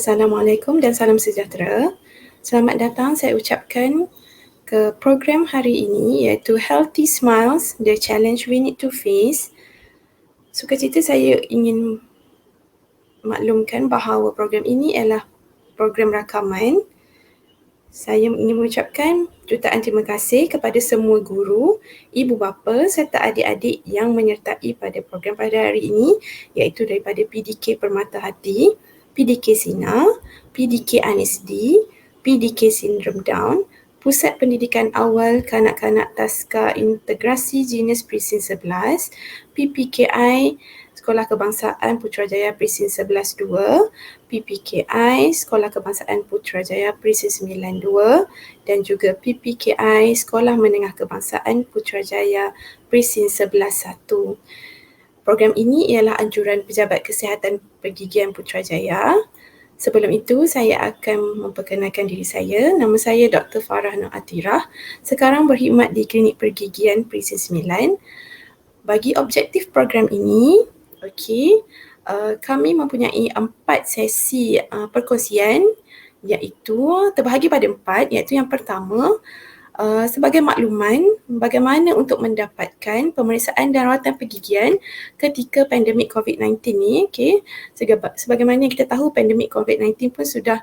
Assalamualaikum dan salam sejahtera. Selamat datang saya ucapkan ke program hari ini iaitu Healthy Smiles, The Challenge We Need to Face. Sukacita saya ingin maklumkan bahawa program ini ialah program rakaman. Saya ingin mengucapkan jutaan terima kasih kepada semua guru, ibu bapa serta adik-adik yang menyertai pada program pada hari ini iaitu daripada PDK Permata Hati, PDK Sina, PDK ANISD, PDK Sindrom Down, Pusat Pendidikan Awal Kanak-Kanak Taska Integrasi Jenis Presin 11, PPKI Sekolah Kebangsaan Putrajaya Presin 11-2, PPKI Sekolah Kebangsaan Putrajaya Presin 9-2 dan juga PPKI Sekolah Menengah Kebangsaan Putrajaya Presin 11-1. Program ini ialah anjuran Pejabat Kesihatan Pergigian Putrajaya. Sebelum itu, saya akan memperkenalkan diri saya. Nama saya Dr. Farah Nur Atirah. Sekarang berkhidmat di Klinik Pergigian Presin 9. Bagi objektif program ini, kami mempunyai 4 sesi perkongsian iaitu terbahagi pada 4 iaitu yang pertama sebagai makluman bagaimana untuk mendapatkan pemeriksaan dan rawatan pergigian ketika pandemik COVID-19 ni. Sebagaimana kita tahu pandemik COVID-19 pun sudah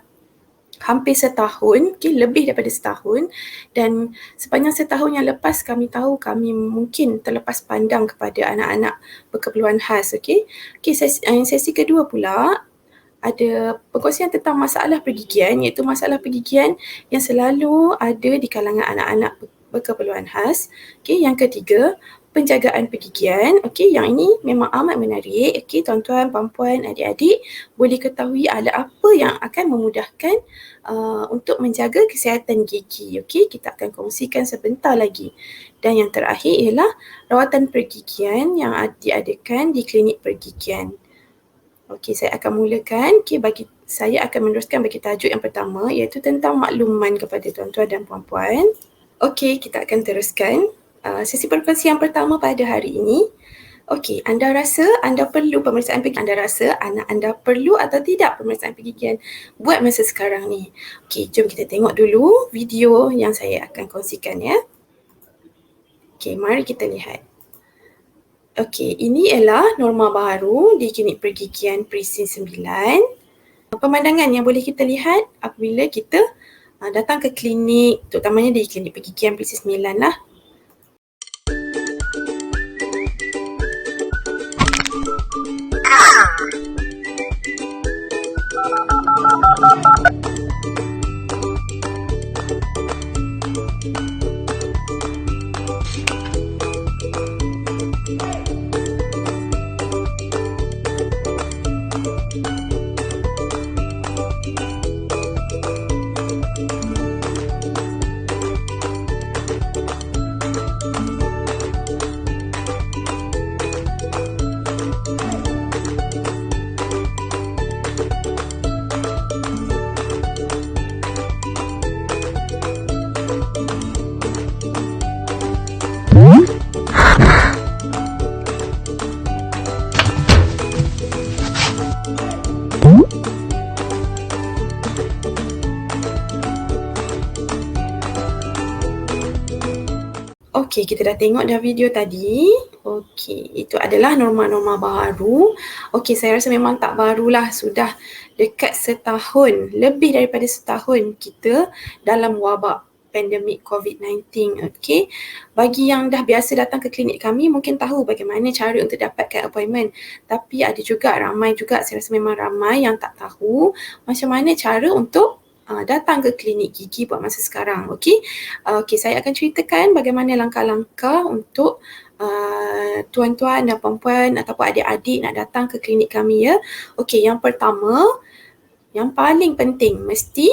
hampir setahun, lebih daripada setahun, dan sepanjang setahun yang lepas kami tahu kami mungkin terlepas pandang kepada anak-anak berkeperluan khas. Sesi kedua pula ada perkongsian tentang masalah pergigian, iaitu masalah pergigian yang selalu ada di kalangan anak-anak berkeperluan khas. Yang ketiga, penjagaan pergigian. Yang ini memang amat menarik. Tuan-tuan, puan-puan, adik-adik boleh ketahui ada apa yang akan memudahkan untuk menjaga kesihatan gigi. Kita akan kongsikan sebentar lagi. Dan yang terakhir ialah rawatan pergigian yang diadakan di klinik pergigian. Saya akan mulakan. Saya akan meneruskan bagi tajuk yang pertama iaitu tentang makluman kepada tuan-tuan dan puan-puan. Kita akan teruskan. Sesi perkongsian pertama pada hari ini. Anda rasa anda perlu pemeriksaan pergigian? Anda rasa anak anda perlu atau tidak pemeriksaan pergigian buat masa sekarang ni? Jom kita tengok dulu video yang saya akan kongsikan ya. Mari kita lihat. Ini ialah norma baru di klinik pergigian Presin 9. Pemandangan yang boleh kita lihat apabila kita datang ke klinik, terutamanya di klinik pergigian Presin 9 lah. Kita dah tengok dah video tadi. Itu adalah norma-norma baru. Saya rasa memang tak barulah, sudah dekat setahun, lebih daripada setahun kita dalam wabak pandemik COVID-19. Bagi yang dah biasa datang ke klinik kami mungkin tahu bagaimana cara untuk dapatkan appointment. Tapi ada juga, ramai juga, saya rasa memang ramai yang tak tahu macam mana cara untuk datang ke klinik gigi buat masa sekarang. Saya akan ceritakan bagaimana langkah-langkah untuk tuan-tuan dan puan-puan ataupun adik-adik nak datang ke klinik kami ya. Yang pertama, yang paling penting mesti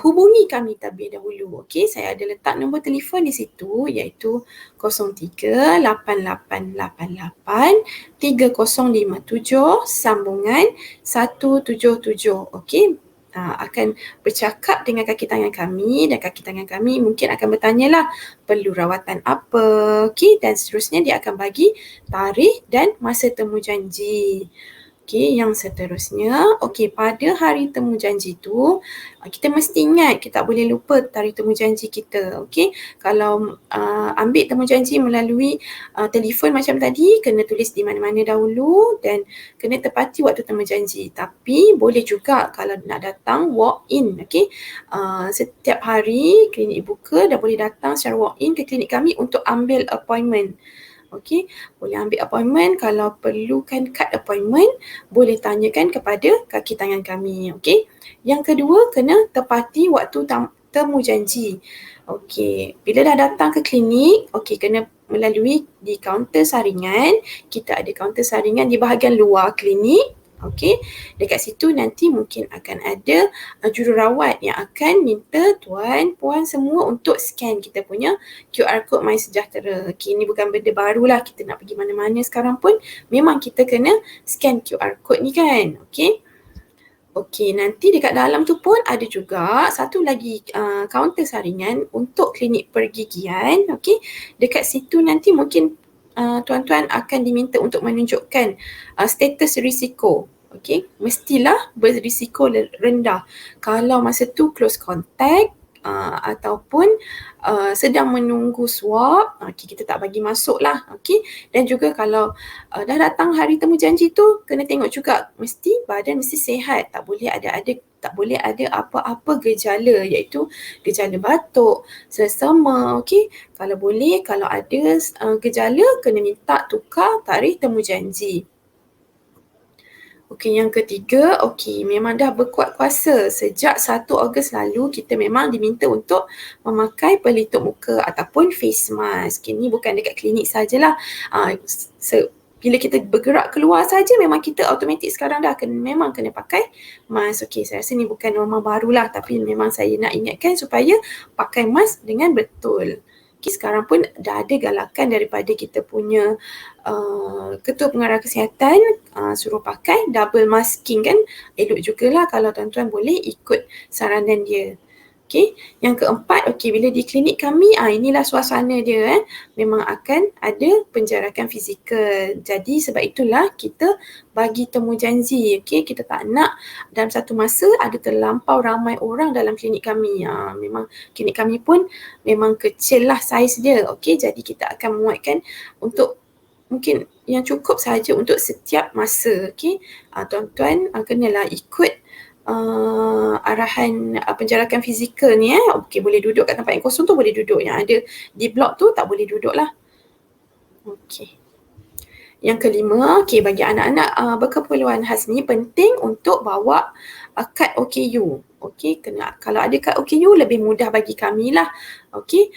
hubungi kami terlebih dahulu. Saya ada letak nombor telefon di situ iaitu 03-8888-3057 sambungan 177. Akan bercakap dengan kaki tangan kami dan kaki tangan kami mungkin akan bertanyalah perlu rawatan apa, dan seterusnya dia akan bagi tarikh dan masa temu janji. Okey, yang seterusnya, okey, pada hari temu janji tu, kita mesti ingat, kita tak boleh lupa tarikh temu janji kita, okey. Kalau ambil temu janji melalui telefon macam tadi, kena tulis di mana-mana dahulu dan kena tepati waktu temu janji. Tapi boleh juga kalau nak datang walk in, okey. Setiap hari klinik buka dan boleh datang secara walk in ke klinik kami untuk ambil appointment. Okey, boleh ambil appointment. Kalau perlukan kad appointment, boleh tanyakan kepada kaki tangan kami. Okey. Yang kedua, kena tepati waktu temu janji. Okey, bila dah datang ke klinik, okey, kena melalui di kaunter saringan. Kita ada kaunter saringan di bahagian luar klinik. Okey, dekat situ nanti mungkin akan ada jururawat yang akan minta tuan, puan semua untuk scan kita punya QR code MySejahtera. Okey, ini bukan benda barulah, kita nak pergi mana-mana sekarang pun memang kita kena scan QR code ni kan. Okey. Okey, nanti dekat dalam tu pun ada juga satu lagi kaunter saringan untuk klinik pergigian. Okey, dekat situ nanti mungkin tuan-tuan akan diminta untuk menunjukkan status risiko. Okey, mestilah berisiko rendah. Kalau masa tu close contact ataupun sedang menunggu swab, kita tak bagi masuk lah. Okey, dan juga kalau dah datang hari temu janji tu, kena tengok juga mesti badan mesti sihat, tak boleh ada apa-apa gejala, iaitu gejala batuk, selsema. Okey, kalau boleh, kalau ada gejala, kena minta tukar tarikh temu janji. Okey, yang ketiga, okey, memang dah berkuat kuasa sejak 1 Ogos lalu kita memang diminta untuk memakai pelitup muka ataupun face mask. Ini bukan dekat klinik sajalah. Bila kita bergerak keluar saja memang kita automatik sekarang dah memang kena pakai mask. Okey, saya rasa ni bukan norma barulah, tapi memang saya nak ingatkan supaya pakai mask dengan betul. Okay, sekarang pun dah ada galakan daripada kita punya Ketua Pengarah Kesihatan suruh pakai double masking kan. Elok jugalah kalau tuan-tuan boleh ikut saranan dia. Okey, yang keempat, okey, bila di klinik kami, inilah suasana dia. Memang akan ada penjarakan fizikal. Jadi sebab itulah kita bagi temu janji. Okey, kita tak nak dalam satu masa ada terlampau ramai orang dalam klinik kami. Memang klinik kami pun memang kecil lah saiz dia. Okey, jadi kita akan muatkan untuk mungkin yang cukup sahaja untuk setiap masa. Okey, tuan-tuan kenalah ikut arahan penjarakan fizikal ni. Okey, boleh duduk kat tempat yang kosong tu boleh duduk. Yang ada di blok tu tak boleh duduk lah. Okey. Yang kelima, okey, bagi anak-anak berkeperluan khas ni penting untuk bawa kad OKU. Okey, kalau ada kad OKU lebih mudah bagi kami lah. Okey,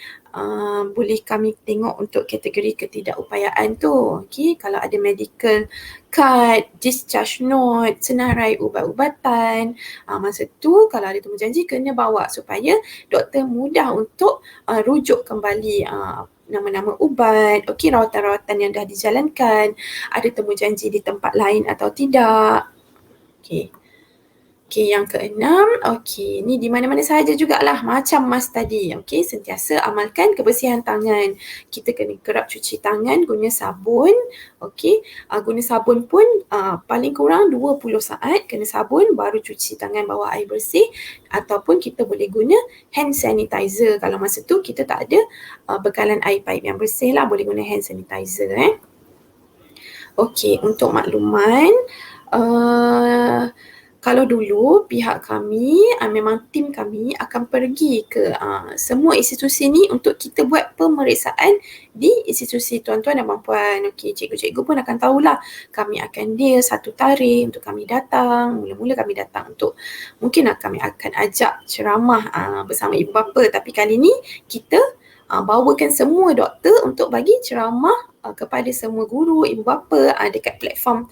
boleh kami tengok untuk kategori ketidakupayaan tu. Okey, kalau ada medical card, discharge note, senarai ubat-ubatan, masa tu kalau ada temu janji kena bawa supaya doktor mudah untuk rujuk kembali nama-nama ubat, okey, rawatan-rawatan yang dah dijalankan, ada temu janji di tempat lain atau tidak. Okey. Okey, yang keenam, okey, ni di mana-mana sahaja jugalah macam mas tadi. Okey, sentiasa amalkan kebersihan tangan. Kita kena kerap cuci tangan guna sabun. Okey, guna sabun pun paling kurang 20 saat kena sabun baru cuci tangan bawah air bersih, ataupun kita boleh guna hand sanitizer. Kalau masa tu kita tak ada bekalan air paip yang bersih lah, boleh guna hand sanitizer. Okey, untuk makluman, kalau dulu pihak kami, memang tim kami akan pergi ke semua institusi ni untuk kita buat pemeriksaan di institusi tuan-tuan dan puan-puan. Okey, cikgu-cikgu pun akan tahulah kami akan dia satu tarikh untuk kami datang. Mula-mula kami datang untuk mungkin kami akan ajak ceramah bersama ibu bapa, tapi kali ni kita bawakan semua doktor untuk bagi ceramah kepada semua guru, ibu bapa dekat platform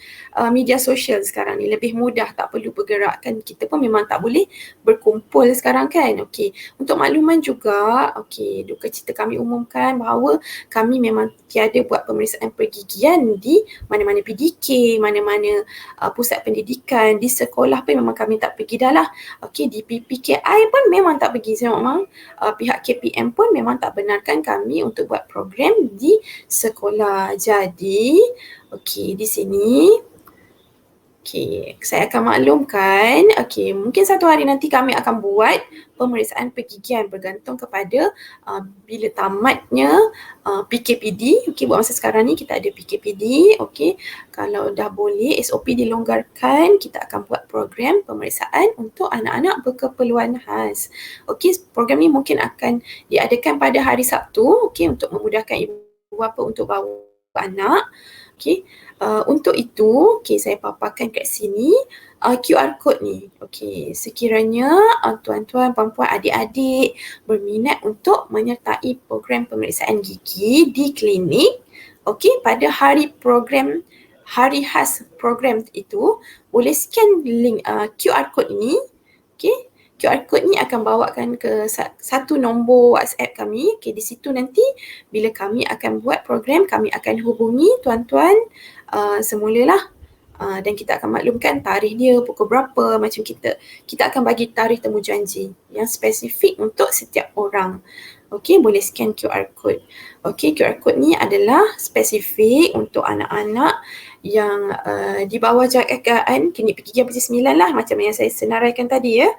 media sosial sekarang ni. Lebih mudah, tak perlu bergerak kan. Kita pun memang tak boleh berkumpul sekarang kan. Okey, untuk makluman juga, okey, duka cita kami umumkan bahawa kami memang tiada buat pemeriksaan pergigian di mana-mana PDK, mana-mana pusat pendidikan, di sekolah pun memang kami tak pergi dah lah. Okey, di PPKI pun memang tak pergi. Memang pihak KPM pun memang tak benarkan kami untuk buat program di sekolah. Jadi, okey, di sini Okey, saya akan maklumkan, mungkin satu hari nanti kami akan buat pemeriksaan pergigian bergantung kepada bila tamatnya PKPD. Buat masa sekarang ni kita ada PKPD. Kalau dah boleh SOP dilonggarkan, kita akan buat program pemeriksaan untuk anak-anak berkeperluan khas. Program ni mungkin akan diadakan pada hari Sabtu, untuk memudahkan ibu bapa untuk bawa anak. Untuk itu, saya paparkan kat sini QR code ni. Sekiranya tuan-tuan, puan-puan, adik-adik berminat untuk menyertai program pemeriksaan gigi di klinik, pada hari khas program itu, boleh scan link QR code ini. QR code ni akan bawakan ke satu nombor WhatsApp kami. Di situ nanti bila kami akan buat program, kami akan hubungi tuan-tuan semulalah, dan kita akan maklumkan tarikh dia pukul berapa. Macam kita akan bagi tarikh temu janji yang spesifik untuk setiap orang. Boleh scan QR code. QR code ni adalah spesifik untuk anak-anak yang di bawah jagaan Klinik Pergigian Puteri Sembilan lah, macam yang saya senaraikan tadi ya.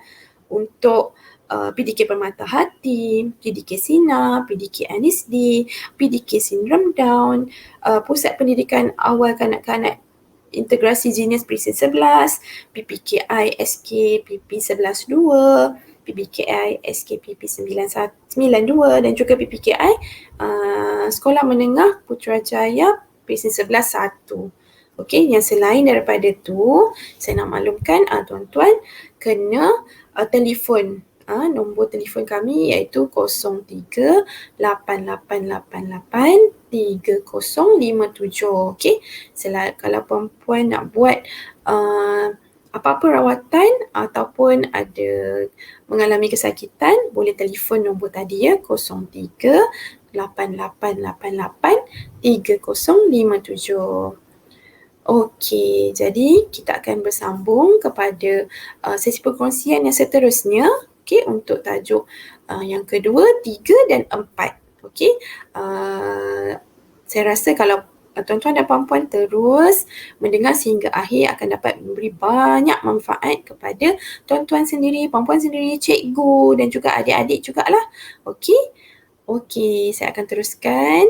Untuk PDK Permata Hati, PDK Sina, PDK NSD, PDK Sindrom Down, Pusat Pendidikan Awal Kanak-Kanak Integrasi Genius Presiden 11, PPKI SKPP 11-2, PPKI SKPP 92 dan juga PPKI Sekolah Menengah Putrajaya Presiden 11-1. Yang selain daripada tu, saya nak maklumkan tuan-tuan kena telefon nombor telefon kami iaitu 03-8888-3057. Kalau perempuan nak buat apa-apa rawatan ataupun ada mengalami kesakitan, boleh telefon nombor tadi ya, 03-8888-3057. Jadi kita akan bersambung kepada sesi perkongsian yang seterusnya, untuk tajuk yang kedua, 3 dan 4. Saya rasa kalau tuan-tuan dan puan-puan terus mendengar sehingga akhir akan dapat memberi banyak manfaat kepada tuan-tuan sendiri, puan-puan sendiri, cikgu dan juga adik-adik jugalah. Saya akan teruskan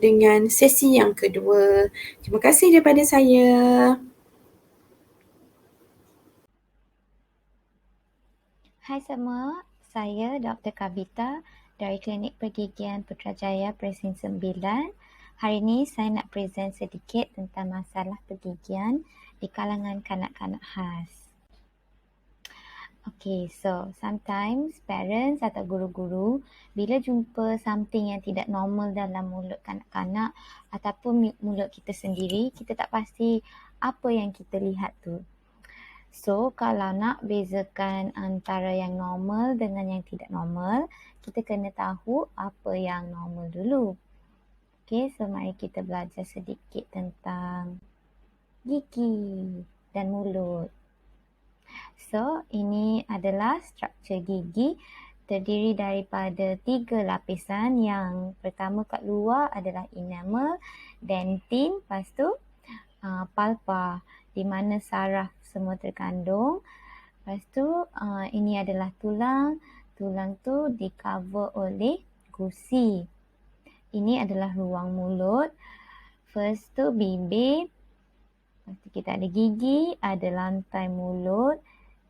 dengan sesi yang kedua. Terima kasih daripada saya. Hai semua, saya Dr. Kavita dari Klinik Pergigian Putrajaya Presiden 9. Hari ini saya nak present sedikit tentang masalah pergigian di kalangan kanak-kanak khas. So sometimes parents atau guru-guru bila jumpa something yang tidak normal dalam mulut kanak-kanak ataupun mulut kita sendiri, kita tak pasti apa yang kita lihat tu. So kalau nak bezakan antara yang normal dengan yang tidak normal, kita kena tahu apa yang normal dulu. So mari kita belajar sedikit tentang gigi dan mulut. So, ini adalah struktur gigi terdiri daripada 3 lapisan. Yang pertama kat luar adalah enamel, dentin, lepas tu pulpa di mana saraf semua terkandung. Lepas tu ini adalah tulang. Tulang tu di cover oleh gusi. Ini adalah ruang mulut. First tu bibir. Lepas tu kita ada gigi, ada lantai mulut.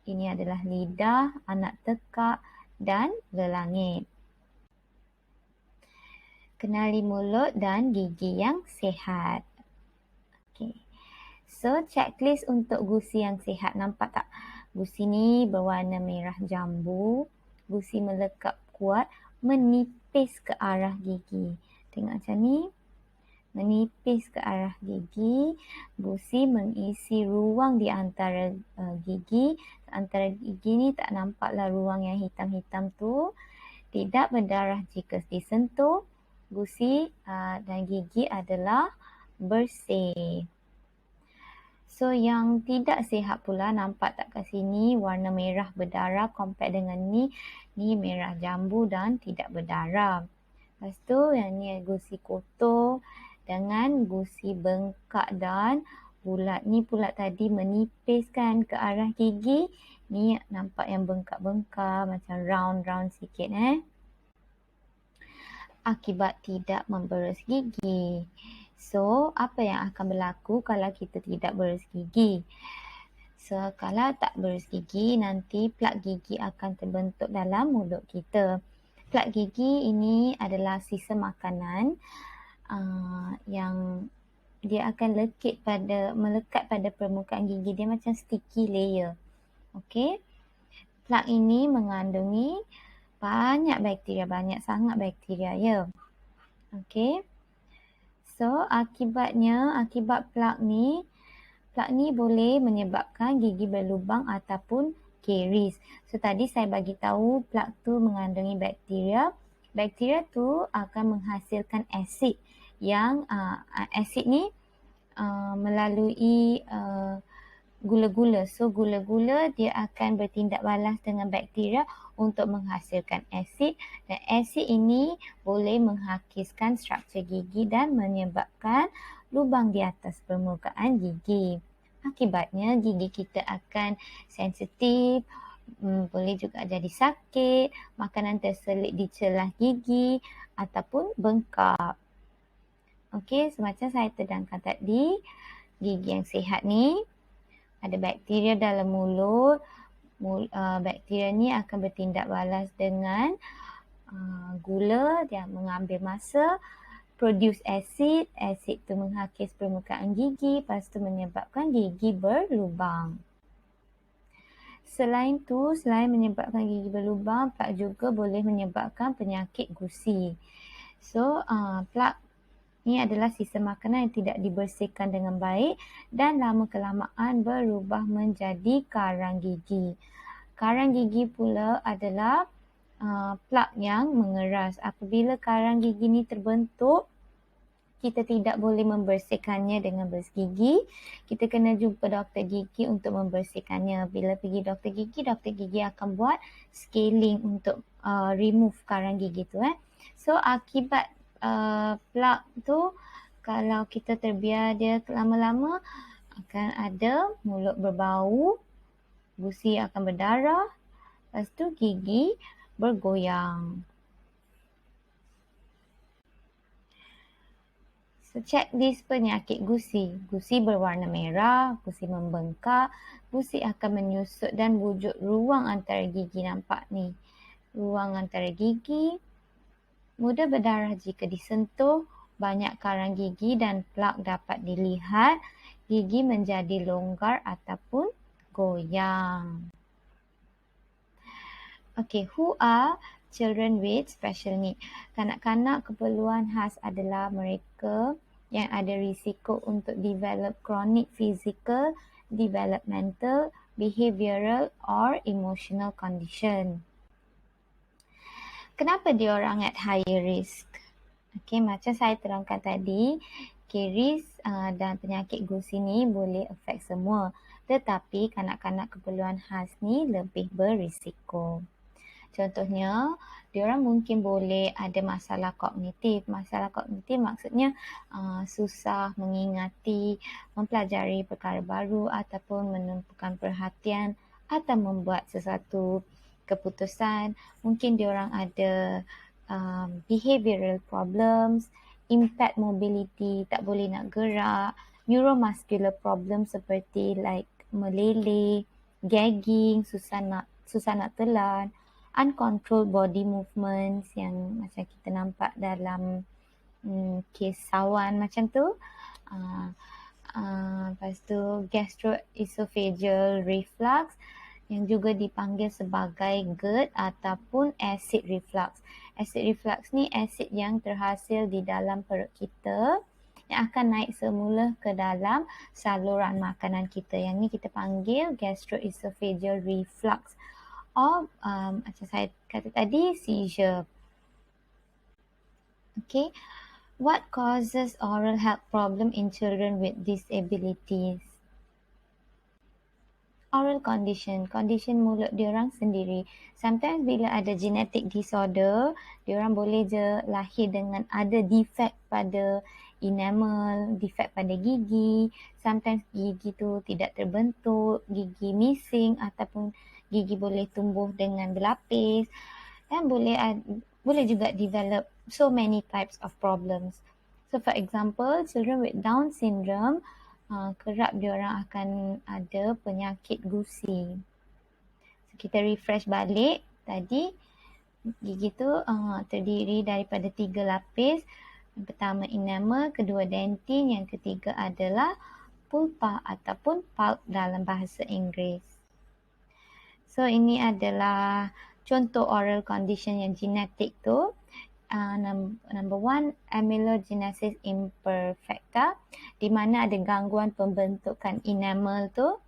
Ini adalah lidah, anak tekak dan lelangit. Kenali mulut dan gigi yang sihat. So, checklist untuk gusi yang sihat. Nampak tak? Gusi ni berwarna merah jambu. Gusi melekap kuat, menipis ke arah gigi. Tengok macam ni. Menipis ke arah gigi. Gusi mengisi ruang di antara gigi. Antara gigi ni tak nampaklah ruang yang hitam-hitam tu. Tidak berdarah jika disentuh. Gusi dan gigi adalah bersih. So yang tidak sihat pula, nampak tak kat sini warna merah berdarah compare dengan ni merah jambu dan tidak berdarah. Lepas tu yang ni gusi kotor dengan gusi bengkak dan pulat. Ni pulat tadi menipiskan ke arah gigi. Ni nampak yang bengkak-bengkak macam round-round sikit akibat tidak memberes gigi. So, apa yang akan berlaku kalau kita tidak beres gigi? So, kalau tak beres gigi, nanti plak gigi akan terbentuk dalam mulut kita. Plak gigi ini adalah sisa makanan yang dia akan melekat pada permukaan gigi. Dia macam sticky layer. Okey. Plak ini mengandungi banyak sangat bakteria ya. Okey. So, akibat plak ni boleh menyebabkan gigi berlubang ataupun caries. So, tadi saya bagi tahu plak tu mengandungi bakteria. Bakteria tu akan menghasilkan asid yang asid ni melalui gula-gula. So, gula-gula dia akan bertindak balas dengan bakteria untuk menghasilkan asid, dan asid ini boleh menghakiskan struktur gigi dan menyebabkan lubang di atas permukaan gigi. Akibatnya gigi kita akan sensitif, boleh juga jadi sakit, makanan terselit di celah gigi ataupun bengkak. Okey, semacam saya terangkan tadi, gigi yang sihat ni ada bakteria dalam mulut. Bakteria ni akan bertindak balas dengan gula, dia mengambil masa, produce acid tu menghakis permukaan gigi, lepas tu menyebabkan gigi berlubang. Selain menyebabkan gigi berlubang, plak juga boleh menyebabkan penyakit gusi. So, plak ni adalah sisa makanan yang tidak dibersihkan dengan baik dan lama kelamaan berubah menjadi karang gigi. Karang gigi pula adalah plak yang mengeras. Apabila karang gigi ni terbentuk, kita tidak boleh membersihkannya dengan bersih gigi. Kita kena jumpa doktor gigi untuk membersihkannya. Bila pergi doktor gigi akan buat scaling untuk remove karang gigi tu. So, akibat plak tu, kalau kita terbiar dia lama-lama, akan ada mulut berbau, gusi akan berdarah, lepas tu gigi bergoyang. So, checklist penyakit gusi. Gusi berwarna merah, gusi membengkak, gusi akan menyusut dan wujud ruang antara gigi, nampak ni. Ruang antara gigi, mudah berdarah jika disentuh, banyak karang gigi dan plak dapat dilihat, gigi menjadi longgar ataupun goyang. Okay, who are children with special need? Kanak-kanak keperluan khas adalah mereka yang ada risiko untuk develop chronic physical, developmental, behavioral or emotional condition. Kenapa diorang at higher risk? Okay, macam saya terangkan tadi, caries dan penyakit gusi ni boleh affect semua. Tetapi kanak-kanak keperluan khas ni lebih berisiko. Contohnya, diorang mungkin boleh ada masalah kognitif. Masalah kognitif maksudnya susah mengingati, mempelajari perkara baru ataupun menumpukan perhatian atau membuat sesuatu keputusan. Mungkin diorang ada behavioral problems, impaired mobility, tak boleh nak gerak, neuromuscular problem seperti like meleleh, gagging, susah nak telan, uncontrolled body movements yang macam kita nampak dalam kes sawan macam tu. Lepas tu gastroesophageal reflux yang juga dipanggil sebagai GERD ataupun acid reflux. Acid reflux ni asid yang terhasil di dalam perut kita yang akan naik semula ke dalam saluran makanan kita. Yang ni kita panggil gastroesophageal reflux. Macam saya kata tadi, seizure. Okay. What causes oral health problem in children with disabilities? Oral condition mulut diorang sendiri. Sometimes bila ada genetic disorder, diorang boleh je lahir dengan ada defect pada enamel, defect pada gigi, sometimes gigi tu tidak terbentuk, gigi missing ataupun gigi boleh tumbuh dengan berlapis, dan boleh juga develop so many types of problems. So for example, children with Down syndrome kerap diorang akan ada penyakit gusi. So, kita refresh balik tadi, gigi tu terdiri daripada 3 lapis. Yang pertama enamel, kedua dentin, yang ketiga adalah pulpa ataupun pulp dalam bahasa Inggeris. So ini adalah contoh oral condition yang genetik tu. Number one, amelogenesis imperfecta, di mana ada gangguan pembentukan enamel tu.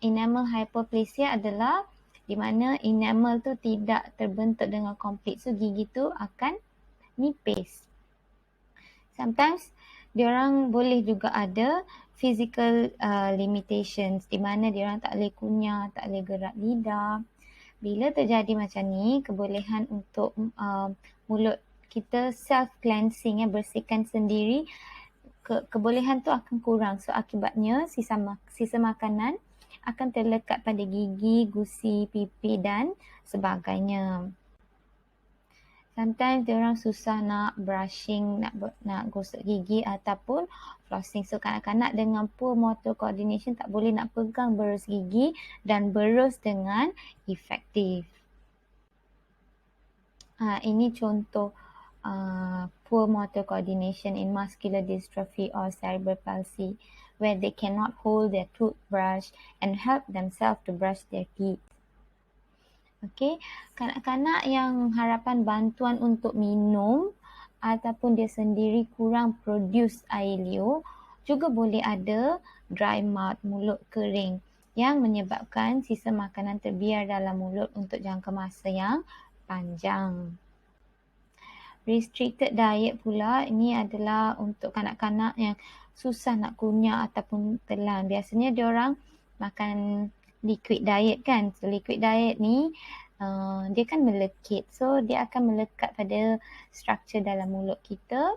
Enamel hypoplasia adalah di mana enamel tu tidak terbentuk dengan komplit. So gigi tu akan nipis. Sometimes diorang boleh juga ada physical limitations, di mana diorang tak boleh kunyah, tak boleh gerak lidah. Bila terjadi macam ni, kebolehan untuk mulut kita self-cleansing, bersihkan sendiri, kebolehan tu akan kurang. So akibatnya sisa makanan akan terlekat pada gigi, gusi, pipi dan sebagainya. Sometimes diorang susah nak brushing, nak gosok gigi ataupun flossing. So kanak-kanak dengan poor motor coordination tak boleh nak pegang berus gigi dan berus dengan efektif. Ini contoh poor motor coordination in muscular dystrophy or cerebral palsy, where they cannot hold their toothbrush and help themselves to brush their teeth. Okey, kanak-kanak yang harapan bantuan untuk minum ataupun dia sendiri kurang produce air liur, juga boleh ada dry mouth, mulut kering, yang menyebabkan sisa makanan terbiar dalam mulut untuk jangka masa yang panjang. Restricted diet pula, ini adalah untuk kanak-kanak yang susah nak kunyah ataupun telan. Biasanya diorang makan liquid diet kan. So liquid diet ni dia kan melekit. So dia akan melekat pada struktur dalam mulut kita,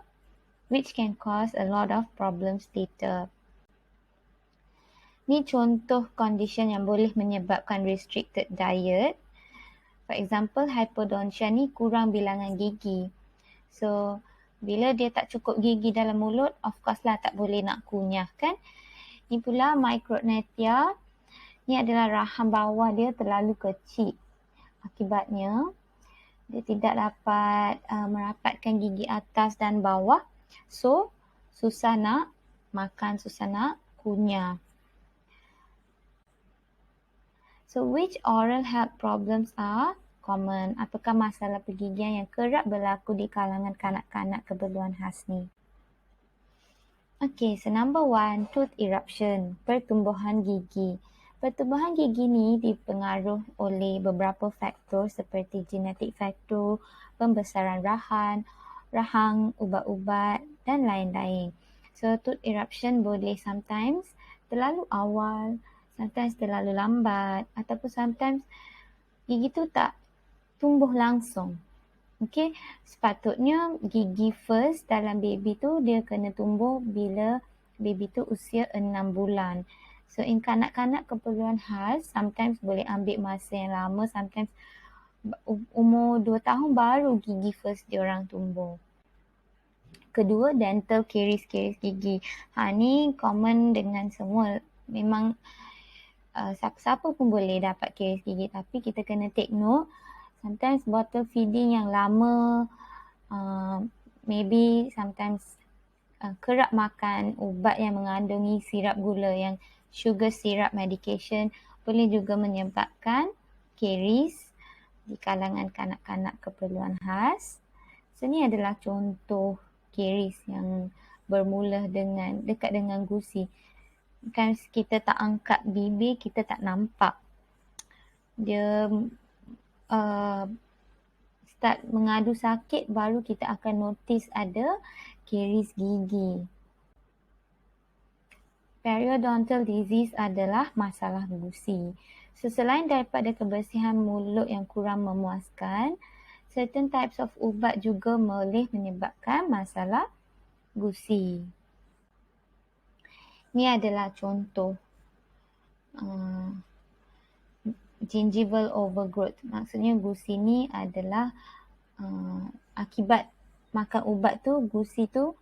which can cause a lot of problems later. Ni contoh condition yang boleh menyebabkan restricted diet. For example, hypodontia ni kurang bilangan gigi. So bila dia tak cukup gigi dalam mulut, of course lah tak boleh nak kunyah kan. Ni pula micrognathia. Ni adalah rahang bawah dia terlalu kecil. Akibatnya, dia tidak dapat merapatkan gigi atas dan bawah. So, susah nak makan, susah nak kunyah. So, which oral health problems are common? Apakah masalah pergigian yang kerap berlaku di kalangan kanak-kanak keperluan khas ni? Okay, so number one, tooth eruption, pertumbuhan gigi. Pertumbuhan gigi ni dipengaruh oleh beberapa faktor seperti genetik faktor, pembesaran rahang, ubat-ubat dan lain-lain. So tooth eruption boleh sometimes terlalu awal, sometimes terlalu lambat ataupun sometimes gigi tu tak tumbuh langsung. Okay, sepatutnya gigi first dalam baby tu dia kena tumbuh bila baby tu usia 6 bulan. So in kanak-kanak keperluan khas, sometimes boleh ambil masa yang lama, sometimes umur 2 tahun baru gigi first diorang tumbuh. Kedua, dental caries gigi. Ni common dengan semua. Memang siapa-siapa pun boleh dapat caries gigi, tapi kita kena take note. Sometimes bottle feeding yang lama, maybe sometimes kerap makan ubat yang mengandungi sirap gula, yang sugar syrup medication, boleh juga menyebabkan caries di kalangan kanak-kanak keperluan khas. So ni adalah contoh caries yang bermula dekat dengan gusi. Kan kita tak angkat bibir, kita tak nampak. Dia start mengadu sakit, baru kita akan notice ada caries gigi. Periodontal disease adalah masalah gusi. So, selain daripada kebersihan mulut yang kurang memuaskan, certain types of ubat juga boleh menyebabkan masalah gusi. Ini adalah contoh gingival overgrowth. Maksudnya gusi ni adalah akibat makan ubat tu, gusi tu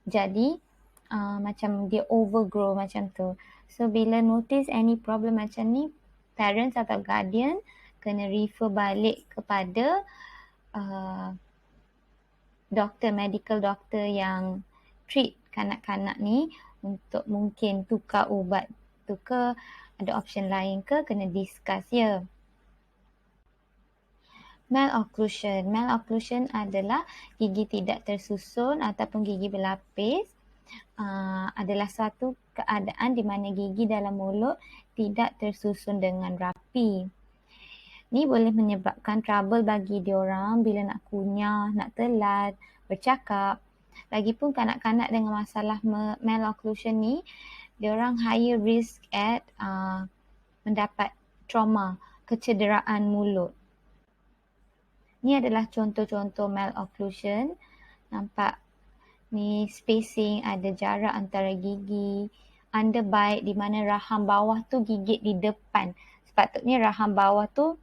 jadi macam dia overgrow macam tu. So bila notice any problem macam ni, parents atau guardian kena refer balik kepada medical doctor yang treat kanak-kanak ni untuk mungkin tukar ubat tu ke, ada option lain ke, kena discuss ya. Malocclusion. Malocclusion adalah gigi tidak tersusun ataupun gigi berlapis. Adalah suatu keadaan di mana gigi dalam mulut tidak tersusun dengan rapi. Ni boleh menyebabkan trouble bagi diorang bila nak kunyah, nak telan, bercakap. Lagipun kanak-kanak dengan masalah malocclusion ni, diorang higher risk at mendapat trauma, kecederaan mulut. Ni adalah contoh-contoh malocclusion. Nampak ni spacing, ada jarak antara gigi, underbite di mana rahang bawah tu gigit di depan. Sepatutnya rahang bawah tu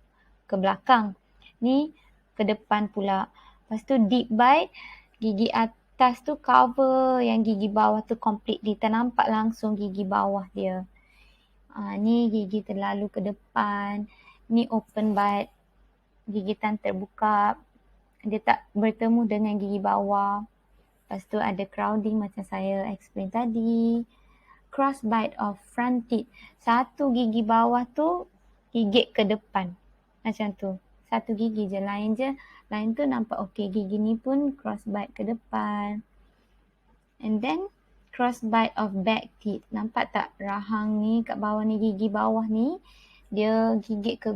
ke belakang. Ni ke depan pula. Lepas tu deep bite, gigi atas tu cover yang gigi bawah tu completely. Tak nampak langsung gigi bawah dia. Ni gigi terlalu ke depan. Ni open bite, gigitan terbuka. Dia tak bertemu dengan gigi bawah. Lepas tu ada crowding macam saya explain tadi. Cross bite of front teeth. Satu gigi bawah tu gigit ke depan. Macam tu. Satu gigi je. Lain tu nampak okey. Gigi ni pun cross bite ke depan. And then cross bite of back teeth. Nampak tak rahang ni kat bawah ni, gigi bawah ni, dia gigit ke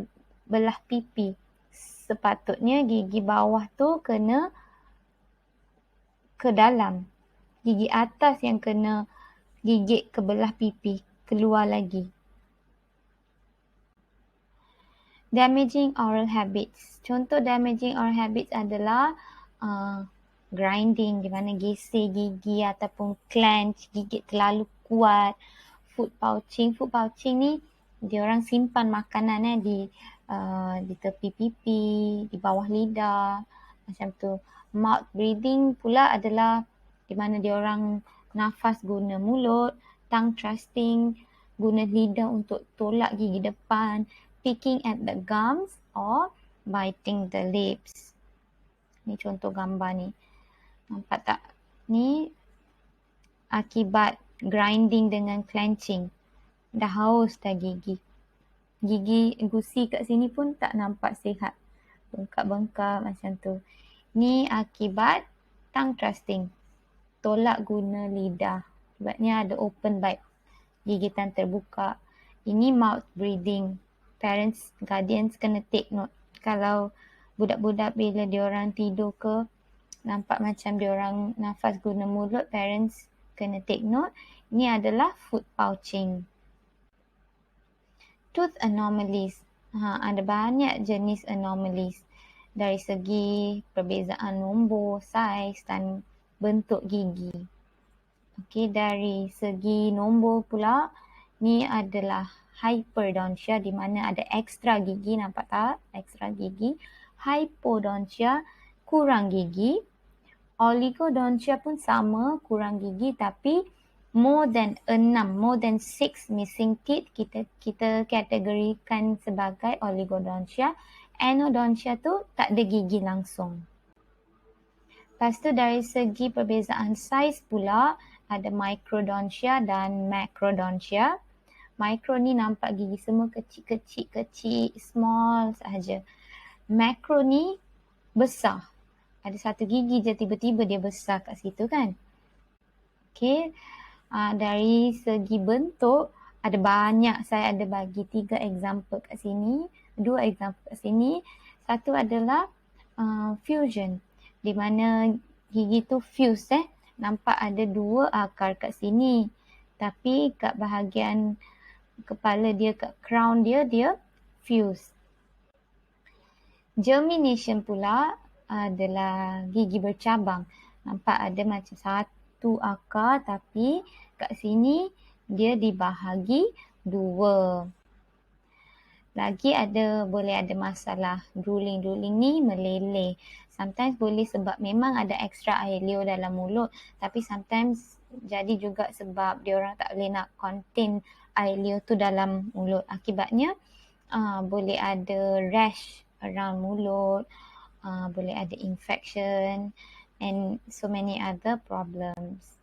belah pipi. Sepatutnya gigi bawah tu kena ke dalam. Gigi atas yang kena gigit ke belah pipi, keluar lagi. Damaging oral habits. Contoh damaging oral habits adalah grinding, di mana geser gigi ataupun clench, gigit terlalu kuat. Food pouching. Food pouching ni, diorang simpan makanan di tepi pipi, di bawah lidah, macam tu. Mouth breathing pula adalah di mana diorang nafas guna mulut. Tongue thrusting, guna lidah untuk tolak gigi depan. Picking at the gums or biting the lips. Ni contoh gambar ni. Nampak tak? Ni akibat grinding dengan clenching. Dah haus dah gigi. Gigi gusi kat sini pun tak nampak sihat. Bengkak-bengkak macam tu. Ni akibat tongue thrusting. Tolak guna lidah. Sebabnya ada open bite. Gigitan terbuka. Ini mouth breathing. Parents, guardians kena take note. Kalau budak-budak bila diorang tidur ke, nampak macam diorang nafas guna mulut, parents kena take note. Ini adalah food pouching. Tooth anomalies. Ada banyak jenis anomalies. Dari segi perbezaan nombor, saiz dan bentuk gigi. Okey, dari segi nombor pula, ni adalah hyperdontia di mana ada ekstra gigi, nampak tak? Ekstra gigi. Hypodontia, kurang gigi. Oligodontia pun sama, kurang gigi, tapi more than 6 missing teeth kita kategorikan sebagai oligodontia. Anodontia tu tak ada gigi langsung. Lepas tu dari segi perbezaan saiz pula, ada microdontia dan macrodontia. Micro ni nampak gigi semua kecil, small sahaja. Macro ni besar. Ada satu gigi je tiba-tiba dia besar kat situ kan. Okay. Dari segi bentuk, ada banyak. Saya ada bagi 3 example kat sini. 2 example kat sini. Satu adalah fusion. Di mana gigi tu fuse. Nampak ada 2 akar kat sini. Tapi kat bahagian kepala dia, kat crown dia fuse. Germination pula adalah gigi bercabang. Nampak ada macam satu akar, tapi kat sini dia dibahagi 2. Lagi boleh ada masalah drooling ni meleleh. Sometimes boleh sebab memang ada extra air liur dalam mulut, tapi sometimes jadi juga sebab diorang tak boleh nak contain air liur tu dalam mulut. Akibatnya boleh ada rash around mulut, boleh ada infection and so many other problems.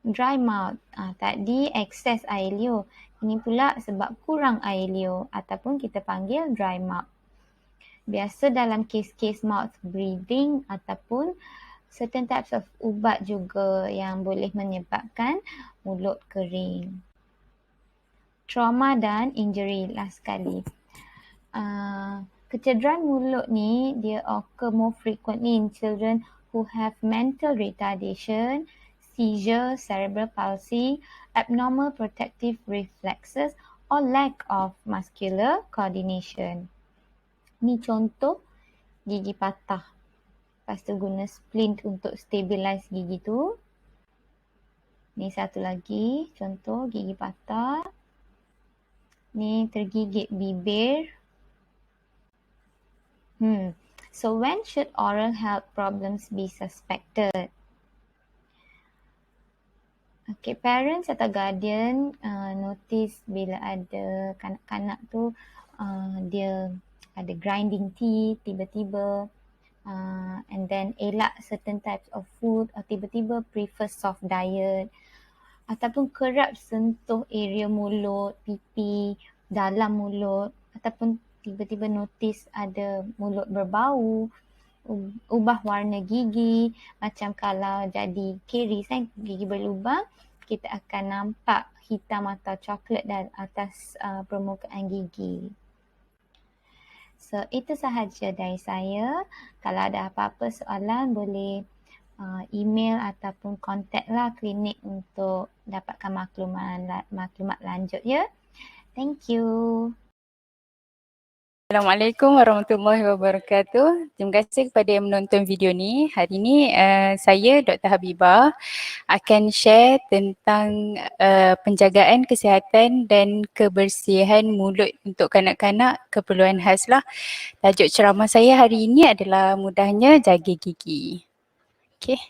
Dry mouth, tadi excess air liur. Ini pula sebab kurang air liur ataupun kita panggil dry mouth. Biasa dalam kes-kes mouth breathing ataupun certain types of ubat juga yang boleh menyebabkan mulut kering. Trauma dan injury last sekali. Kecederaan mulut ni dia occur more frequently in children who have mental retardation, seizure, cerebral palsy, abnormal protective reflexes or lack of muscular coordination. Ni contoh gigi patah. Lepas tu guna splint untuk stabilize gigi tu. Ni satu lagi contoh gigi patah. Ni tergigit bibir. So when should oral health problems be suspected? Okay, parents atau guardian notice bila ada kanak-kanak tu dia ada grinding teeth tiba-tiba and then elak certain types of food atau tiba-tiba prefer soft diet ataupun kerap sentuh area mulut, pipi, dalam mulut ataupun tiba-tiba notice ada mulut berbau, ubah warna gigi, macam kalau jadi caries gigi berlubang, kita akan nampak hitam atau coklat dan atas permukaan gigi. So itu sahaja dari saya. Kalau ada apa-apa soalan boleh email ataupun contact lah klinik untuk dapatkan maklumat lanjut ya. Thank you. Assalamualaikum warahmatullahi wabarakatuh. Terima kasih kepada yang menonton video ni. Hari ni saya Dr. Habibah akan share tentang penjagaan kesihatan dan kebersihan mulut untuk kanak-kanak keperluan khas lah. Tajuk ceramah saya hari ini adalah mudahnya jaga gigi. Okay.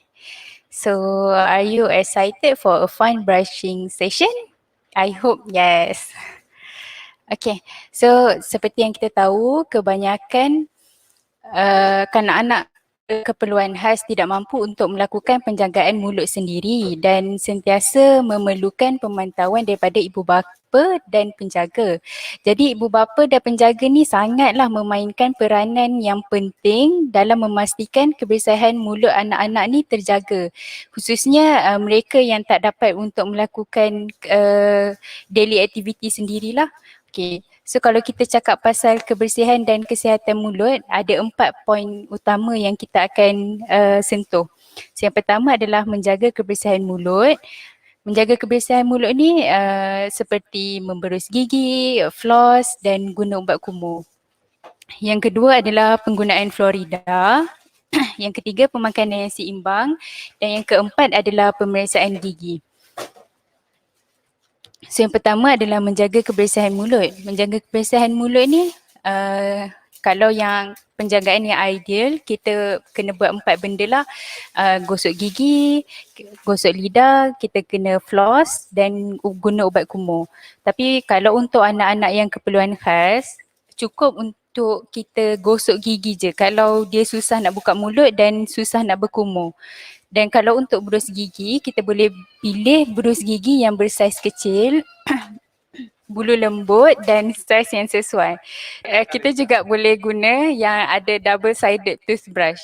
So are you excited for a fun brushing session? I hope yes. Okay, so seperti yang kita tahu, kebanyakan kanak-anak keperluan khas tidak mampu untuk melakukan penjagaan mulut sendiri dan sentiasa memerlukan pemantauan daripada ibu bapa dan penjaga. Jadi ibu bapa dan penjaga ni sangatlah memainkan peranan yang penting dalam memastikan kebersihan mulut anak-anak ni terjaga. Khususnya mereka yang tak dapat untuk melakukan daily activity sendirilah. Okay, so kalau kita cakap pasal kebersihan dan kesihatan mulut, ada 4 poin utama yang kita akan sentuh. So, yang pertama adalah menjaga kebersihan mulut. Menjaga kebersihan mulut ni seperti memberus gigi, floss dan guna ubat kumur. Yang kedua adalah penggunaan Florida. Yang ketiga pemakanan yang seimbang. Dan yang keempat adalah pemeriksaan gigi. So yang pertama adalah menjaga kebersihan mulut. Menjaga kebersihan mulut ni kalau yang penjagaan yang ideal, kita kena buat 4 benda lah. Gosok gigi, gosok lidah, kita kena floss dan guna ubat kumur. Tapi kalau untuk anak-anak yang keperluan khas, cukup untuk kita gosok gigi je kalau dia susah nak buka mulut dan susah nak berkumur. Dan kalau untuk berus gigi, kita boleh pilih berus gigi yang bersaiz kecil, bulu lembut dan saiz yang sesuai. Kita juga boleh guna yang ada double sided toothbrush.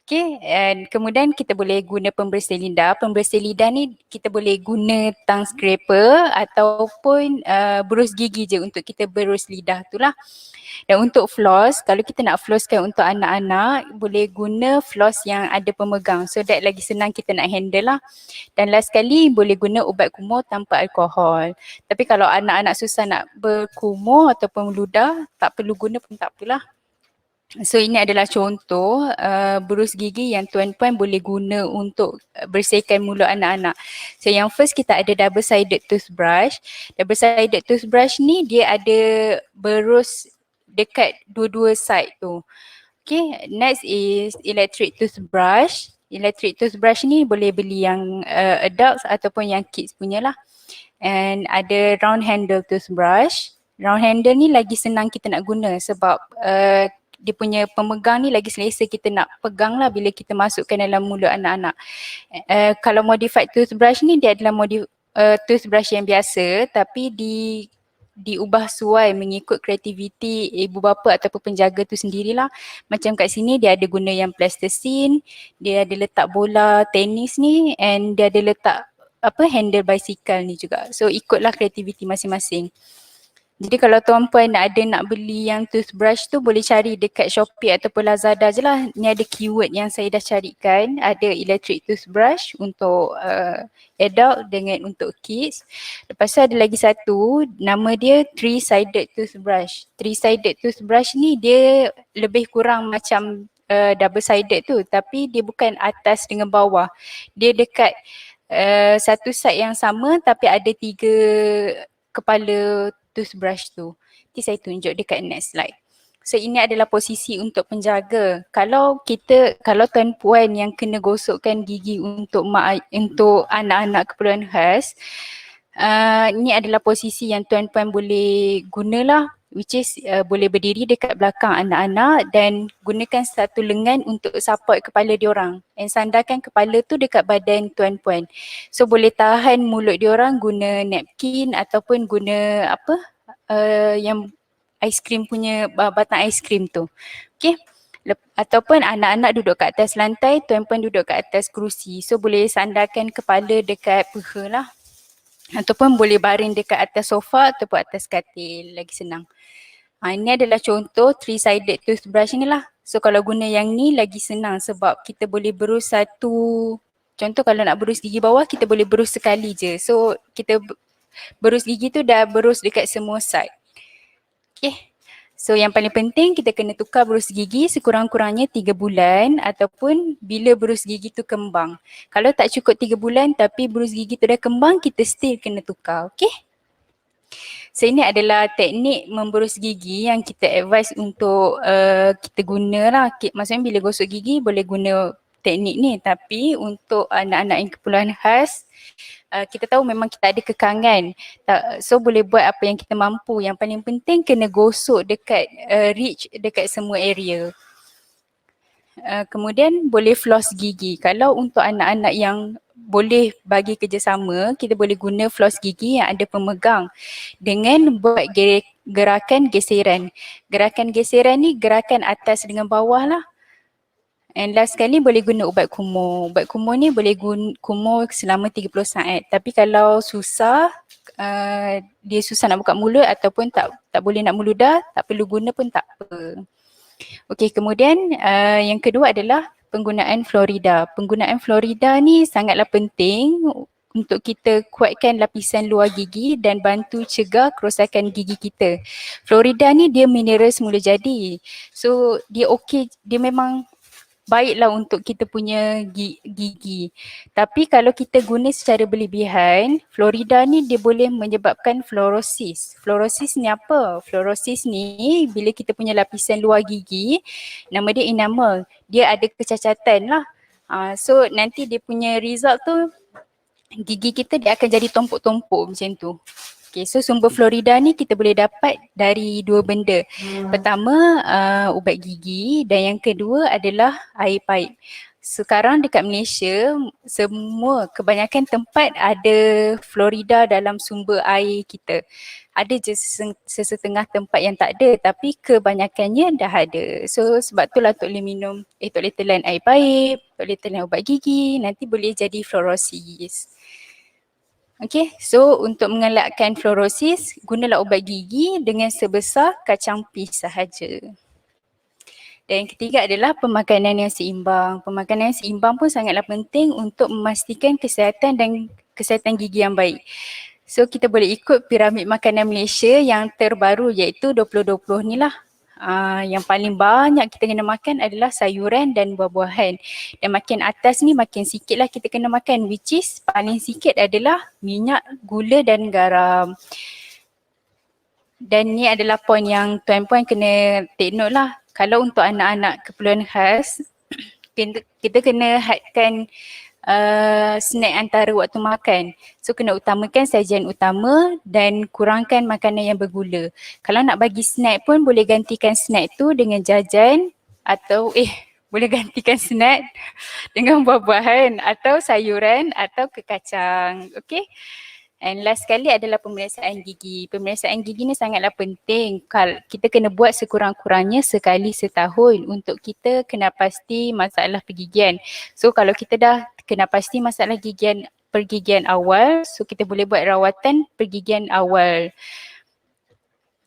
Okay, and kemudian kita boleh guna pembersih lidah. Pembersih lidah ni kita boleh guna tongue scraper ataupun berus gigi je untuk kita berus lidah tu lah. Dan untuk floss, kalau kita nak flosskan untuk anak-anak, boleh guna floss yang ada pemegang. So that lagi senang kita nak handle lah. Dan last sekali boleh guna ubat kumur tanpa alkohol. Tapi kalau anak-anak susah nak berkumur ataupun ludah, tak perlu guna pun tak apalah. So ini adalah contoh berus gigi yang tuan-puan boleh guna untuk bersihkan mulut anak-anak. So yang first kita ada double sided toothbrush. Double sided toothbrush ni dia ada berus dekat dua-dua side tu. Okay, next is electric toothbrush. Electric toothbrush ni boleh beli yang adults ataupun yang kids punya lah. And ada round handle toothbrush. Round handle ni lagi senang kita nak guna sebab dia punya pemegang ni lagi selesa kita nak pegang lah bila kita masukkan dalam mulut anak-anak. Kalau modified toothbrush ni dia adalah toothbrush yang biasa tapi diubah suai mengikut kreativiti ibu bapa ataupun penjaga tu sendirilah. Macam kat sini dia ada guna yang plasticine, dia ada letak bola tenis ni and dia ada letak handle bicycle ni juga. So ikutlah kreativiti masing-masing. Jadi kalau tuan-puan nak beli yang toothbrush tu boleh cari dekat Shopee ataupun Lazada je lah. Ni ada keyword yang saya dah carikan. Ada electric toothbrush untuk adult dengan untuk kids. Lepas tu ada lagi satu, nama dia three-sided toothbrush. Three-sided toothbrush ni dia lebih kurang macam double-sided tu tapi dia bukan atas dengan bawah. Dia dekat satu side yang sama tapi ada 3 kepala toothbrush tu. Nanti saya tunjuk dekat next slide. So ini adalah posisi untuk penjaga. Kalau tuan-puan yang kena gosokkan gigi untuk anak-anak keperluan khas, ini adalah posisi yang tuan-puan boleh gunalah, which is boleh berdiri dekat belakang anak-anak dan gunakan satu lengan untuk support kepala diorang and sandarkan kepala tu dekat badan tuan-puan. So boleh tahan mulut diorang guna napkin ataupun guna yang aiskrim punya batang aiskrim tu. Okay. Ataupun anak-anak duduk kat atas lantai, tuan-puan duduk kat atas kerusi. So boleh sandarkan kepala dekat peha lah. Ataupun boleh baring dekat atas sofa ataupun atas katil, lagi senang. Ini adalah contoh three-sided toothbrush ni lah. So kalau guna yang ni lagi senang sebab kita boleh berus contoh kalau nak berus gigi bawah kita boleh berus sekali je. So kita berus gigi tu dah berus dekat semua side. Okay. So yang paling penting kita kena tukar berus gigi sekurang-kurangnya 3 bulan ataupun bila berus gigi tu kembang. Kalau tak cukup 3 bulan tapi berus gigi tu dah kembang, kita still kena tukar. Okay. So ini adalah teknik memberus gigi yang kita advise untuk kita guna lah. Maksudnya bila gosok gigi boleh guna teknik ni tapi untuk anak-anak yang keperluan khas, kita tahu memang kita ada kekangan. So boleh buat apa yang kita mampu. Yang paling penting kena gosok dekat reach dekat semua area. Kemudian boleh floss gigi. Kalau untuk anak-anak yang boleh bagi kerjasama, kita boleh guna floss gigi yang ada pemegang dengan buat gerakan geseran. Gerakan geseran ni gerakan atas dengan bawah lah. And last sekali boleh guna ubat kumur. Ubat kumur ni boleh kumur selama 30 saat. Tapi kalau susah, dia susah nak buka mulut ataupun tak boleh nak meludah, tak perlu guna pun tak apa. Okey, kemudian yang kedua adalah penggunaan Florida. Penggunaan Florida ni sangatlah penting untuk kita kuatkan lapisan luar gigi dan bantu cegah kerosakan gigi kita. Florida ni dia mineral semula jadi. So dia okey, dia memang baiklah untuk kita punya gigi. Tapi kalau kita guna secara berlebihan, Florida ni dia boleh menyebabkan fluorosis. Fluorosis ni apa? Fluorosis ni bila kita punya lapisan luar gigi, nama dia enamel. Dia ada kecacatan lah. So nanti dia punya result tu gigi kita dia akan jadi tumpuk-tumpuk macam tu. Okay, so sumber Florida ni kita boleh dapat dari 2 benda. Pertama ubat gigi dan yang kedua adalah air paip. Sekarang dekat Malaysia kebanyakan tempat ada Florida dalam sumber air kita. Ada je sesetengah tempat yang tak ada tapi kebanyakannya dah ada. So sebab itulah Tok boleh telan air paip, boleh telan ubat gigi, nanti boleh jadi fluorosis. Okay, so untuk mengelakkan fluorosis, gunalah ubat gigi dengan sebesar kacang pis sahaja. Dan yang ketiga adalah pemakanan yang seimbang. Pemakanan yang seimbang pun sangatlah penting untuk memastikan kesihatan gigi yang baik. So kita boleh ikut piramid makanan Malaysia yang terbaru iaitu 20-20 ni lah. yang paling banyak kita kena makan adalah sayuran dan buah-buahan. Dan makin atas ni makin sikit lah kita kena makan, which is paling sikit adalah minyak, gula dan garam. Dan ni adalah poin yang tuan-puan kena take note lah. Kalau untuk anak-anak keperluan khas, kita kena hadkan snack antara waktu makan. So kena utamakan sajian utama dan kurangkan makanan yang bergula. Kalau nak bagi snack pun boleh gantikan snack tu dengan jajan atau boleh gantikan snack dengan buah-buahan atau sayuran atau kekacang. Okay. And last sekali adalah pemeriksaan gigi. Pemeriksaan gigi ni sangatlah penting. Kita kena buat sekurang-kurangnya sekali setahun untuk kita kena pasti masalah pergigian. So kalau kita dah kena pasti masalah pergigian awal, so kita boleh buat rawatan pergigian awal.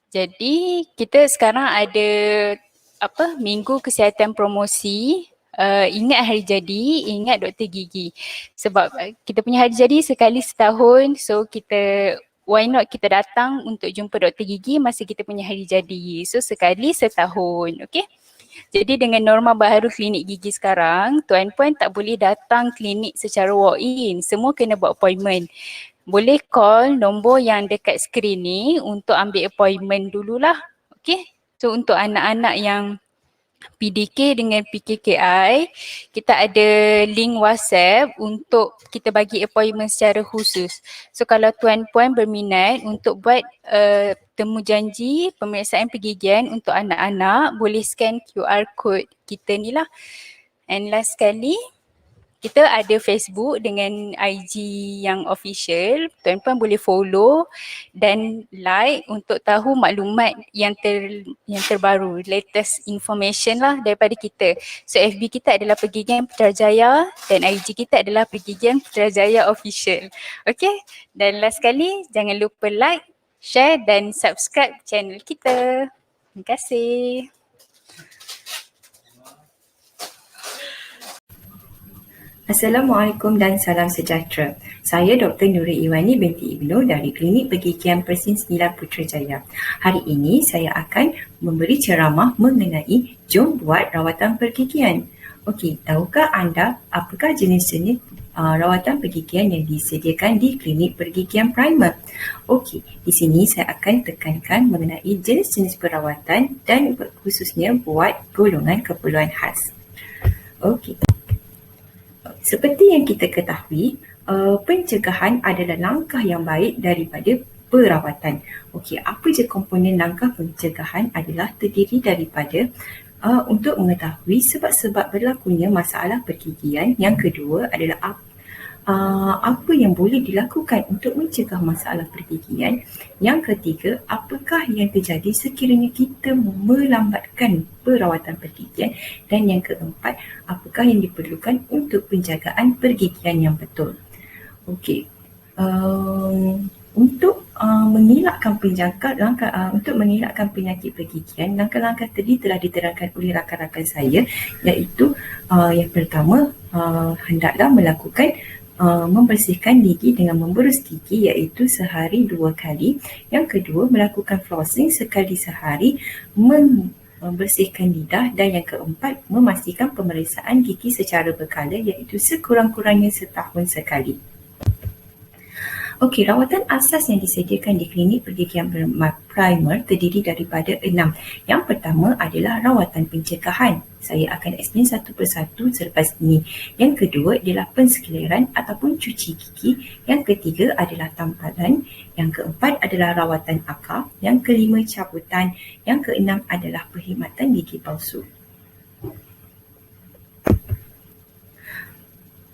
Jadi kita sekarang ada Minggu Kesihatan Promosi. Ingat hari jadi, ingat doktor gigi. Sebab kita punya hari jadi sekali setahun, so why not kita datang untuk jumpa doktor gigi masa kita punya hari jadi. So sekali setahun, okay? Jadi dengan norma baharu klinik gigi sekarang, tuan-puan tak boleh datang klinik secara walk-in. Semua kena buat appointment. Boleh call nombor yang dekat skrin ni untuk ambil appointment dululah. Okay? So untuk anak-anak yang PDK dengan PKKI, kita ada link WhatsApp untuk kita bagi appointment secara khusus. So kalau tuan-puan berminat untuk buat temu janji pemeriksaan pergigian untuk anak-anak, boleh scan QR code kita ni lah. And last sekali, kita ada Facebook dengan IG yang official. Tuan-puan boleh follow dan like untuk tahu maklumat yang terbaru, latest information lah daripada kita. So FB kita adalah Pergigian Putrajaya dan IG kita adalah Pergigian Putrajaya Official. Okay, dan last sekali jangan lupa like, share dan subscribe channel kita. Terima kasih. Assalamualaikum dan salam sejahtera. Saya Dr. Nuri Iwani binti Ibnu dari Klinik Pergigian Persin 9 Putrajaya. Hari ini saya akan memberi ceramah mengenai jom buat rawatan pergigian. Okey, tahukah anda apakah jenis-jenis rawatan pergigian yang disediakan di Klinik Pergigian Primer? Okey, di sini saya akan tekankan mengenai jenis-jenis perawatan dan khususnya buat golongan keperluan khas. Okey. Seperti yang kita ketahui, pencegahan adalah langkah yang baik daripada perawatan. Okey, apa je komponen langkah pencegahan adalah terdiri daripada untuk mengetahui sebab-sebab berlakunya masalah pergigian. Yang kedua adalah apa yang boleh dilakukan untuk mencegah masalah pergigian. Yang ketiga, apakah yang terjadi sekiranya kita melambatkan perawatan pergigian. Dan yang keempat, apakah yang diperlukan untuk penjagaan pergigian yang betul. Okey, untuk mengelakkan untuk mengelakkan penyakit pergigian, langkah-langkah tadi telah diterangkan oleh rakan-rakan saya, iaitu yang pertama, hendaklah melakukan membersihkan gigi dengan memberus gigi iaitu sehari 2 kali. Yang kedua, melakukan flossing sekali sehari, membersihkan lidah. Dan yang keempat, memastikan pemeriksaan gigi secara berkala iaitu sekurang-kurangnya setahun sekali. Okey, rawatan asas yang disediakan di Klinik Pergigian Primer terdiri daripada 6. Yang pertama adalah rawatan pencegahan. Saya akan explain satu persatu selepas ini. Yang kedua adalah penskleran ataupun cuci gigi. Yang ketiga adalah tampalan. Yang keempat adalah rawatan akar. Yang kelima cabutan. Yang keenam adalah perkhidmatan gigi palsu.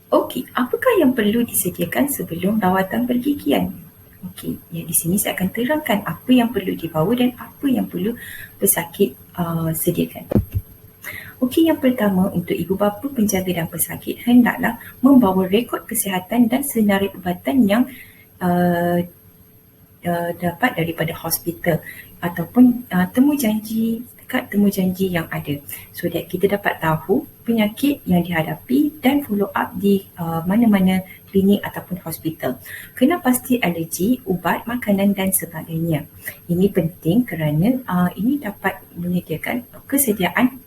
Okey, apakah yang perlu disediakan sebelum rawatan pergigian? Okey, di sini saya akan terangkan apa yang perlu dibawa dan apa yang perlu pesakit sediakan. Okey, yang pertama, untuk ibu bapa, penjaga dan pesakit hendaklah membawa rekod kesihatan dan senarai ubatan yang dapat daripada hospital ataupun temu janji kad temujanji yang ada, so that kita dapat tahu penyakit yang dihadapi dan follow up di mana-mana klinik ataupun hospital. Kena pasti alergi, ubat, makanan dan sebagainya. Ini penting kerana ini dapat menyediakan kesediaan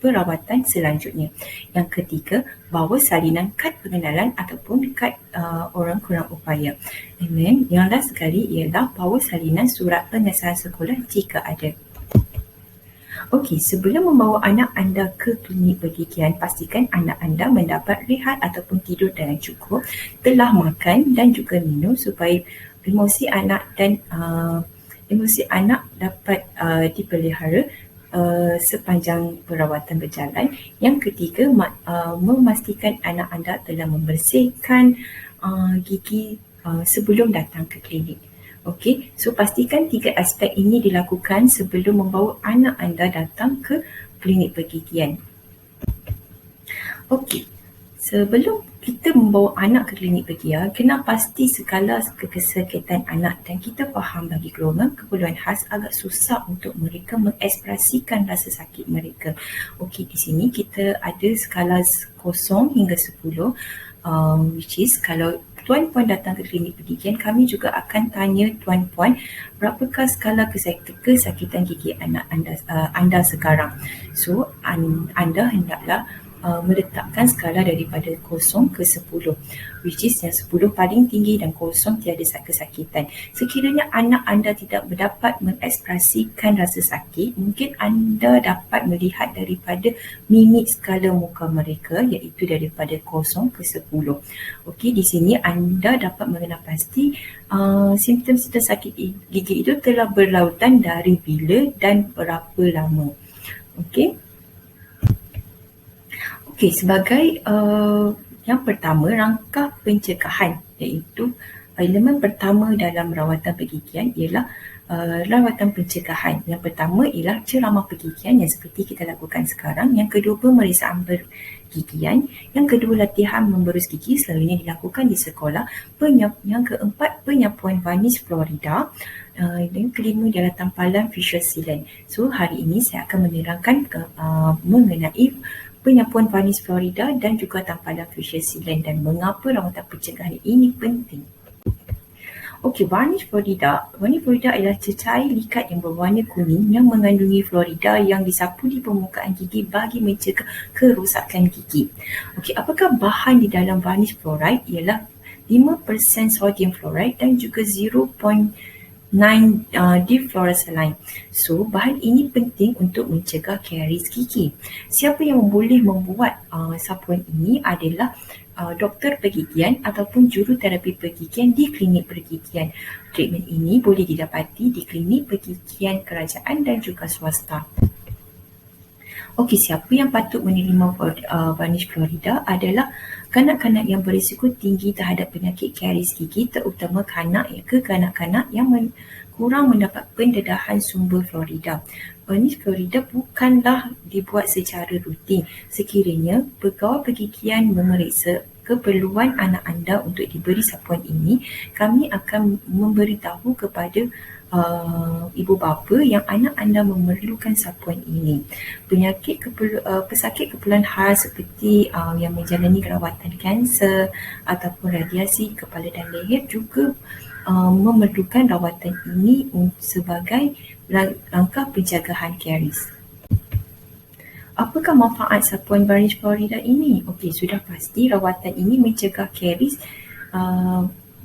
perawatan selanjutnya. Yang ketiga, bawa salinan kad pengenalan ataupun kad orang kurang upaya. And then yang last sekali ialah bawa salinan surat pengesahan sekolah jika ada. Okey, sebelum membawa anak anda ke klinik pergigian, pastikan anak anda mendapat rehat ataupun tidur dengan cukup, telah makan dan juga minum supaya emosi anak dapat dipelihara sepanjang perawatan berjalan. Yang ketiga, memastikan anak anda telah membersihkan gigi sebelum datang ke klinik. Okey, so pastikan 3 aspek ini dilakukan sebelum membawa anak anda datang ke klinik pergigian. Okey, sebelum kita membawa anak ke klinik pergigian, kena pasti skala kesakitan anak dan kita faham bagi golongan keperluan khas agak susah untuk mereka mengekspresikan rasa sakit mereka. Okey, di sini kita ada skala 0 hingga 10, which is kalau tuan-puan datang ke klinik pergigian, kami juga akan tanya tuan-puan berapakah skala kesakitan gigi anak anda sekarang. So, anda hendaklah meletakkan skala daripada 0 ke 10, which is yang 10 paling tinggi dan 0 tiada kesakitan. Sekiranya anak anda tidak dapat mengekspresikan rasa sakit, mungkin anda dapat melihat daripada mimik skala muka mereka, iaitu daripada 0 ke 10. Okey, di sini anda dapat mengenal pasti simptom-simptom sakit gigi itu telah berlautan dari bila dan berapa lama. Okey. Okey, sebagai yang pertama, rangkap pencegahan, iaitu elemen pertama dalam rawatan pergigian ialah rawatan pencegahan. Yang pertama ialah ceramah pergigian yang seperti kita lakukan sekarang. Yang kedua, pemeriksaan pergigian. Yang kedua, latihan memberus gigi, selalunya dilakukan di sekolah. Yang keempat, penyapuan varnish Florida. Dan kelima ialah tampalan facial sealant. So, hari ini saya akan menerangkan mengenai penyapuan varnish Florida dan juga tampalan facial sealant dan mengapa rawatan pencegahan ini penting. Okey, varnish Florida. Varnish Florida adalah cecair likat yang berwarna kuning yang mengandungi Florida yang disapu di permukaan gigi bagi mencegah kerosakan gigi. Okey, apakah bahan di dalam varnish fluoride? Ialah 5% sodium fluoride dan juga 0.9 difluorosaline. So, bahan ini penting untuk mencegah karies gigi. Siapa yang boleh membuat sapuan ini adalah doktor pergigian ataupun juruterapi pergigian di klinik pergigian. Treatment ini boleh didapati di klinik pergigian kerajaan dan juga swasta. Okey, siapa yang patut menerima varnish Florida adalah kanak-kanak yang berisiko tinggi terhadap penyakit karies gigi, terutama kanak-kanak yang kurang mendapat pendedahan sumber Florida. Varnish Florida bukanlah dibuat secara rutin. Sekiranya pegawai pergigian memeriksa keperluan anak anda untuk diberi sapuan ini, kami akan memberitahu kepada ibu bapa yang anak anda memerlukan sapuan ini. Pesakit keperluan khas seperti yang menjalani rawatan kanser ataupun radiasi kepala dan leher juga memerlukan rawatan ini sebagai langkah pencegahan karies. Apakah manfaat sapuan varnish Florida ini? Okey, sudah pasti rawatan ini mencegah karies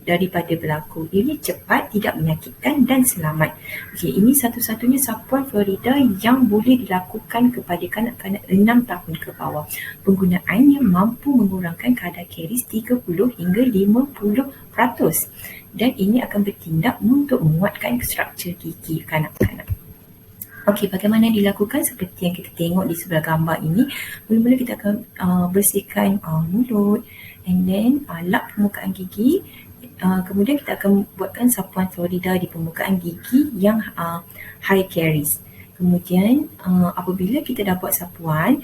daripada berlaku. Ini cepat, tidak menyakitkan dan selamat. Okey, ini satu-satunya sapuan Florida yang boleh dilakukan kepada kanak-kanak 6 tahun ke bawah. Penggunaannya mampu mengurangkan kadar karies 30 hingga 50%. Dan ini akan bertindak untuk menguatkan struktur gigi kanak-kanak. Okey, bagaimana dilakukan? Seperti yang kita tengok di sebelah gambar ini, mula-mula kita akan bersihkan mulut and then lap permukaan gigi. Kemudian kita akan buatkan sapuan Florida di permukaan gigi yang high caries. Kemudian apabila kita dah buat sapuan,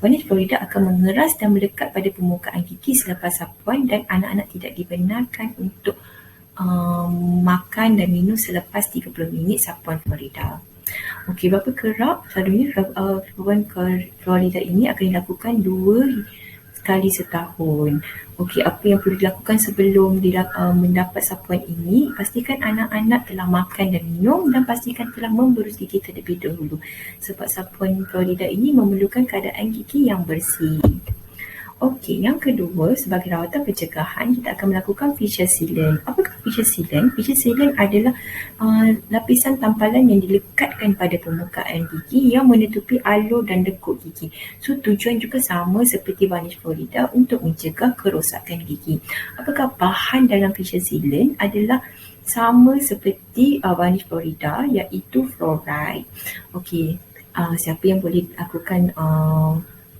varnish Florida akan mengeras dan melekat pada permukaan gigi selepas sapuan dan anak-anak tidak dibenarkan untuk makan dan minum selepas 30 minit sapuan Florida. Okey, bapa kerap selalunya gangguan Florida ini akan dilakukan 2 kali setahun. Okey, apa yang perlu dilakukan sebelum mendapat sapuan ini, pastikan anak-anak telah makan dan minum dan pastikan telah memberus gigi terlebih dahulu. Sebab sapuan Florida ini memerlukan keadaan gigi yang bersih. Okey, yang kedua, sebagai rawatan pencegahan, kita akan melakukan facial sealant. Apakah facial sealant? Facial sealant adalah lapisan tampalan yang dilekatkan pada permukaan gigi yang menutupi alur dan lekuk gigi. So, tujuan juga sama seperti varnish Florida untuk mencegah kerosakan gigi. Apakah bahan dalam facial sealant? Adalah sama seperti varnish Florida, iaitu fluoride. Okey, siapa yang boleh lakukan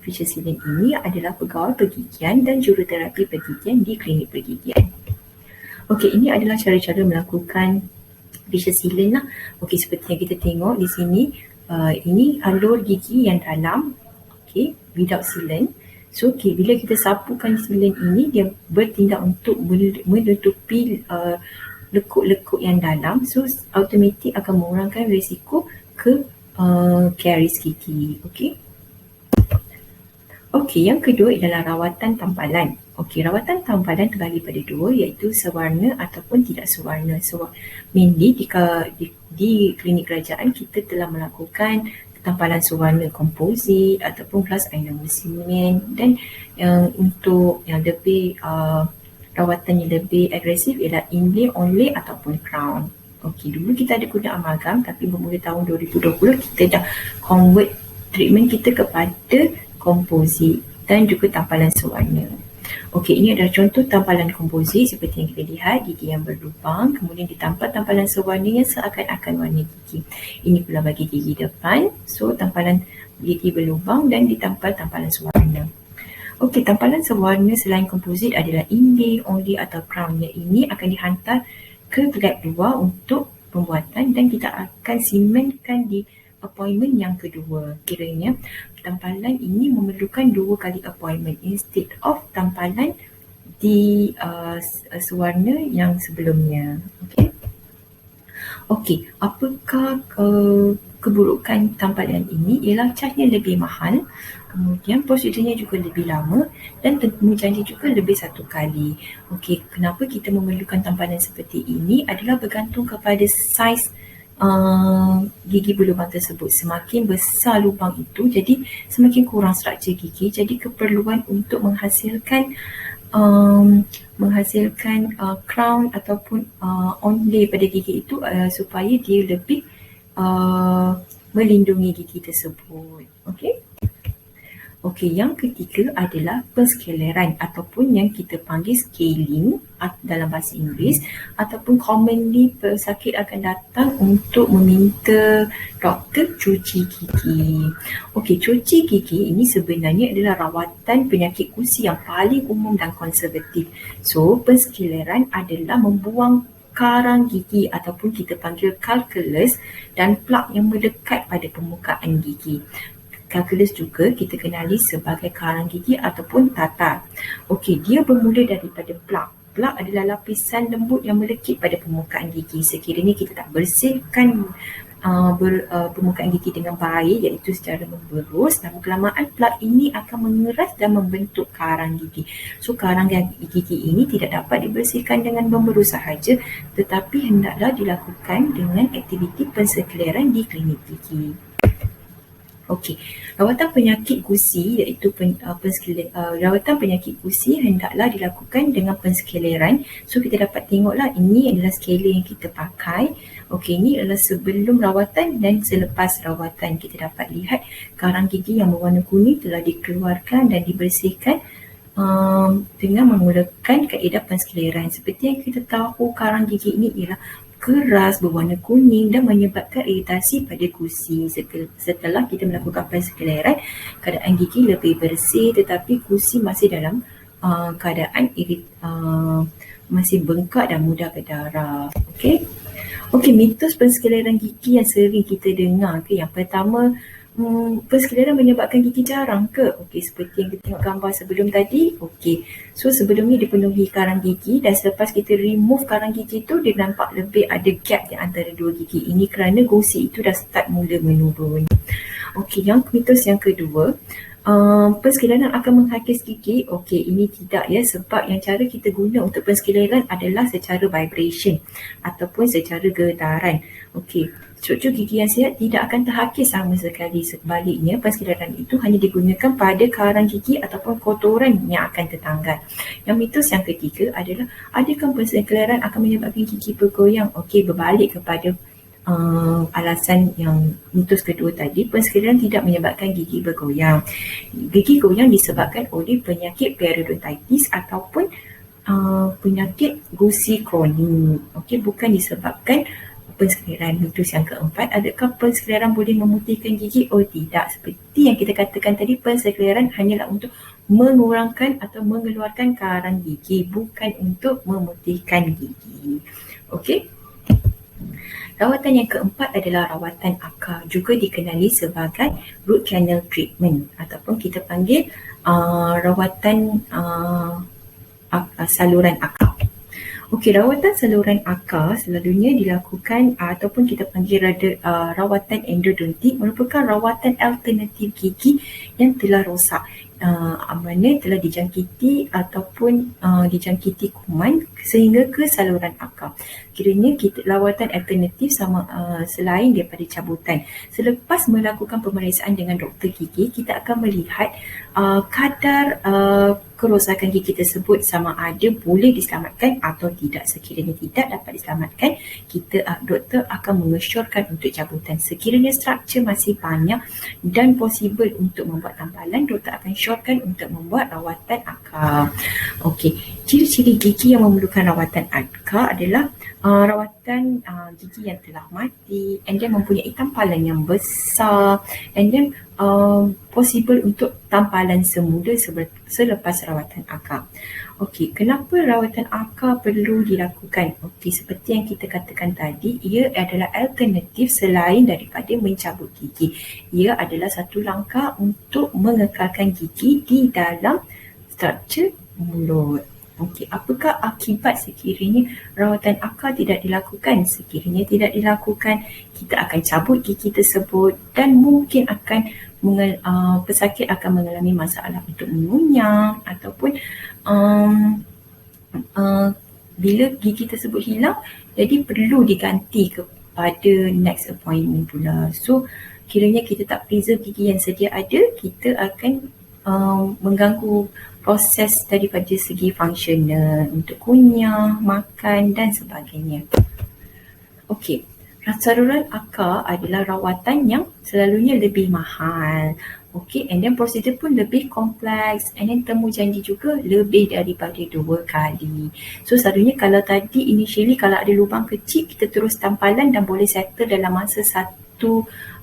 facial sealant ini adalah pegawai pergigian dan juruterapi pergigian di klinik pergigian. Okey, ini adalah cara-cara melakukan facial sealant lah. Okey, seperti yang kita tengok di sini, ini alur gigi yang dalam, okey, without sealant. So, okey, bila kita sapukan sealant ini, dia bertindak untuk menutupi lekuk-lekuk yang dalam. So, automatik akan mengurangkan risiko ke caries gigi. Okey. Okey, yang kedua ialah rawatan tampalan. Okey, rawatan tampalan terbagi pada 2, iaitu sewarna ataupun tidak sewarna. So, mainly di klinik kerajaan kita telah melakukan tampalan sewarna komposit ataupun glass ionomer cement, dan untuk yang lebih rawatan yang lebih agresif ialah inlay, onlay ataupun crown. Okey, dulu kita ada guna amalgam, tapi bermula tahun 2020 kita dah convert treatment kita kepada komposit dan juga tampalan sewarna. Okey, ini adalah contoh tampalan komposit seperti yang kita lihat, gigi yang berlubang, kemudian ditampal tampalan sewarna yang seakan-akan warna gigi. Ini pula bagi gigi depan, so tampalan gigi berlubang dan ditampal tampalan sewarna. Okey, tampalan sewarna selain komposit adalah inlay, onlay atau crown. Yang ini akan dihantar ke lab luar untuk pembuatan dan kita akan simenkan di appointment yang kedua. Kiranya tampalan ini memerlukan 2 kali appointment instead of tampalan di sewarna yang sebelumnya. Okey. Okey, apakah keburukan tampalan ini? Ialah cajnya lebih mahal, kemudian prosedurnya juga lebih lama dan temu janji juga lebih 1 kali. Okey, kenapa kita memerlukan tampalan seperti ini adalah bergantung kepada saiz gigi berlubang tersebut. Semakin besar lubang itu, jadi semakin kurang struktur gigi. Jadi keperluan untuk menghasilkan crown ataupun onlay pada gigi itu supaya dia lebih melindungi gigi tersebut. Okey. Okey, yang ketiga adalah penskeleran ataupun yang kita panggil scaling dalam bahasa Inggeris, ataupun commonly pesakit akan datang untuk meminta doktor cuci gigi. Okey, cuci gigi ini sebenarnya adalah rawatan penyakit gusi yang paling umum dan konservatif. So, penskeleran adalah membuang karang gigi ataupun kita panggil calculus dan plak yang melekat pada permukaan gigi. Calculus juga kita kenali sebagai karang gigi ataupun tatar. Okey, dia bermula daripada plak. Plak adalah lapisan lembut yang melekit pada permukaan gigi. Sekiranya kita tak bersihkan permukaan gigi dengan baik, iaitu secara memberus, lama-kelamaan plak ini akan mengeras dan membentuk karang gigi. So, karang gigi ini tidak dapat dibersihkan dengan memberus sahaja, tetapi hendaklah dilakukan dengan aktiviti penskeleran di klinik gigi. Okey, rawatan penyakit gusi iaitu rawatan penyakit gusi hendaklah dilakukan dengan penskeleran. So, kita dapat tengoklah ini adalah skala yang kita pakai. Okey, ini adalah sebelum rawatan dan selepas rawatan. Kita dapat lihat karang gigi yang berwarna kuning telah dikeluarkan dan dibersihkan dengan menggunakan kaedah penskeleran. Seperti yang kita tahu, karang gigi ini ialah keras, berwarna kuning dan menyebabkan iritasi pada gusi. Setelah kita melakukan penskeleran, keadaan gigi lebih bersih tetapi gusi masih dalam keadaan masih bengkak dan mudah berdarah. Okey, mitos penskeleran gigi yang sering kita dengar. Yang pertama, Persekitaran menyebabkan gigi jarang ke? Okey, seperti yang kita tengok gambar sebelum tadi. Okey, so sebelum ni dipenuhi karang gigi dan selepas kita remove karang gigi tu, dia nampak lebih ada gap di antara dua gigi. Ini kerana gusi itu dah start mula menurun. Okey, mitos yang kedua, pensekitaran akan menghakis gigi. Okey, ini tidak ya, sebab yang cara kita guna untuk pensekitaran adalah secara vibration ataupun secara getaran. Okey, struktur gigi yang sihat tidak akan terhakis sama sekali. Sebaliknya, pensekitaran itu hanya digunakan pada karang gigi ataupun kotoran yang akan tertanggal. Yang mitos yang ketiga adalah, adakah pensekitaran akan menyebabkan gigi bergoyang? Okey, berbalik kepada alasan yang mitos kedua tadi, pensekitaran tidak menyebabkan gigi bergoyang. Gigi goyang disebabkan oleh penyakit periodontitis ataupun penyakit gusi kronik. Okey, bukan disebabkan pensekitaran. Mitos yang keempat, adakah pensekitaran boleh memutihkan gigi? Oh tidak, seperti yang kita katakan tadi, pensekitaran hanyalah untuk mengurangkan atau mengeluarkan karang gigi, bukan untuk memutihkan gigi. Okey. Rawatan yang keempat adalah rawatan akar, juga dikenali sebagai root canal treatment ataupun kita panggil rawatan saluran akar. Okey, rawatan saluran akar selalunya dilakukan ataupun kita panggil rawatan endodontik, merupakan rawatan alternatif gigi yang telah rosak, mana telah dijangkiti ataupun dijangkiti kuman sehingga ke saluran akar. Kiranya rawatan alternatif selain daripada cabutan. Selepas melakukan pemeriksaan dengan doktor gigi, kita akan melihat kadar kerosakan gigi tersebut sama ada boleh diselamatkan atau tidak. Sekiranya tidak dapat diselamatkan, doktor akan mengesyorkan untuk cabutan. Sekiranya struktur masih banyak dan possible untuk membuat tampalan, doktor akan syorkan untuk membuat rawatan akar. Okey, ciri-ciri gigi yang memerlukan rawatan akar adalah rawatan gigi yang telah mati, and then mempunyai tampalan yang besar, and then possible untuk tampalan semula selepas rawatan akar. Okey, kenapa rawatan akar perlu dilakukan? Okey, seperti yang kita katakan tadi, ia adalah alternatif selain daripada mencabut gigi. Ia adalah satu langkah untuk mengekalkan gigi di dalam struktur mulut. Okey, apakah akibat sekiranya rawatan akar tidak dilakukan? Sekiranya tidak dilakukan, kita akan cabut gigi tersebut dan mungkin akan pesakit akan mengalami masalah untuk mengunyah ataupun bila gigi tersebut hilang, jadi perlu diganti kepada next appointment pula. So, kiranya kita tak preserve gigi yang sedia ada, kita akan mengganggu proses daripada segi fungsional untuk kunyah, makan dan sebagainya. Okey, saluran akar adalah rawatan yang selalunya lebih mahal. Okey, and then prosedur pun lebih kompleks, and then temu janji juga lebih daripada 2 kali. So selalunya kalau tadi initially kalau ada lubang kecil, kita terus tampalan dan boleh settle dalam masa 1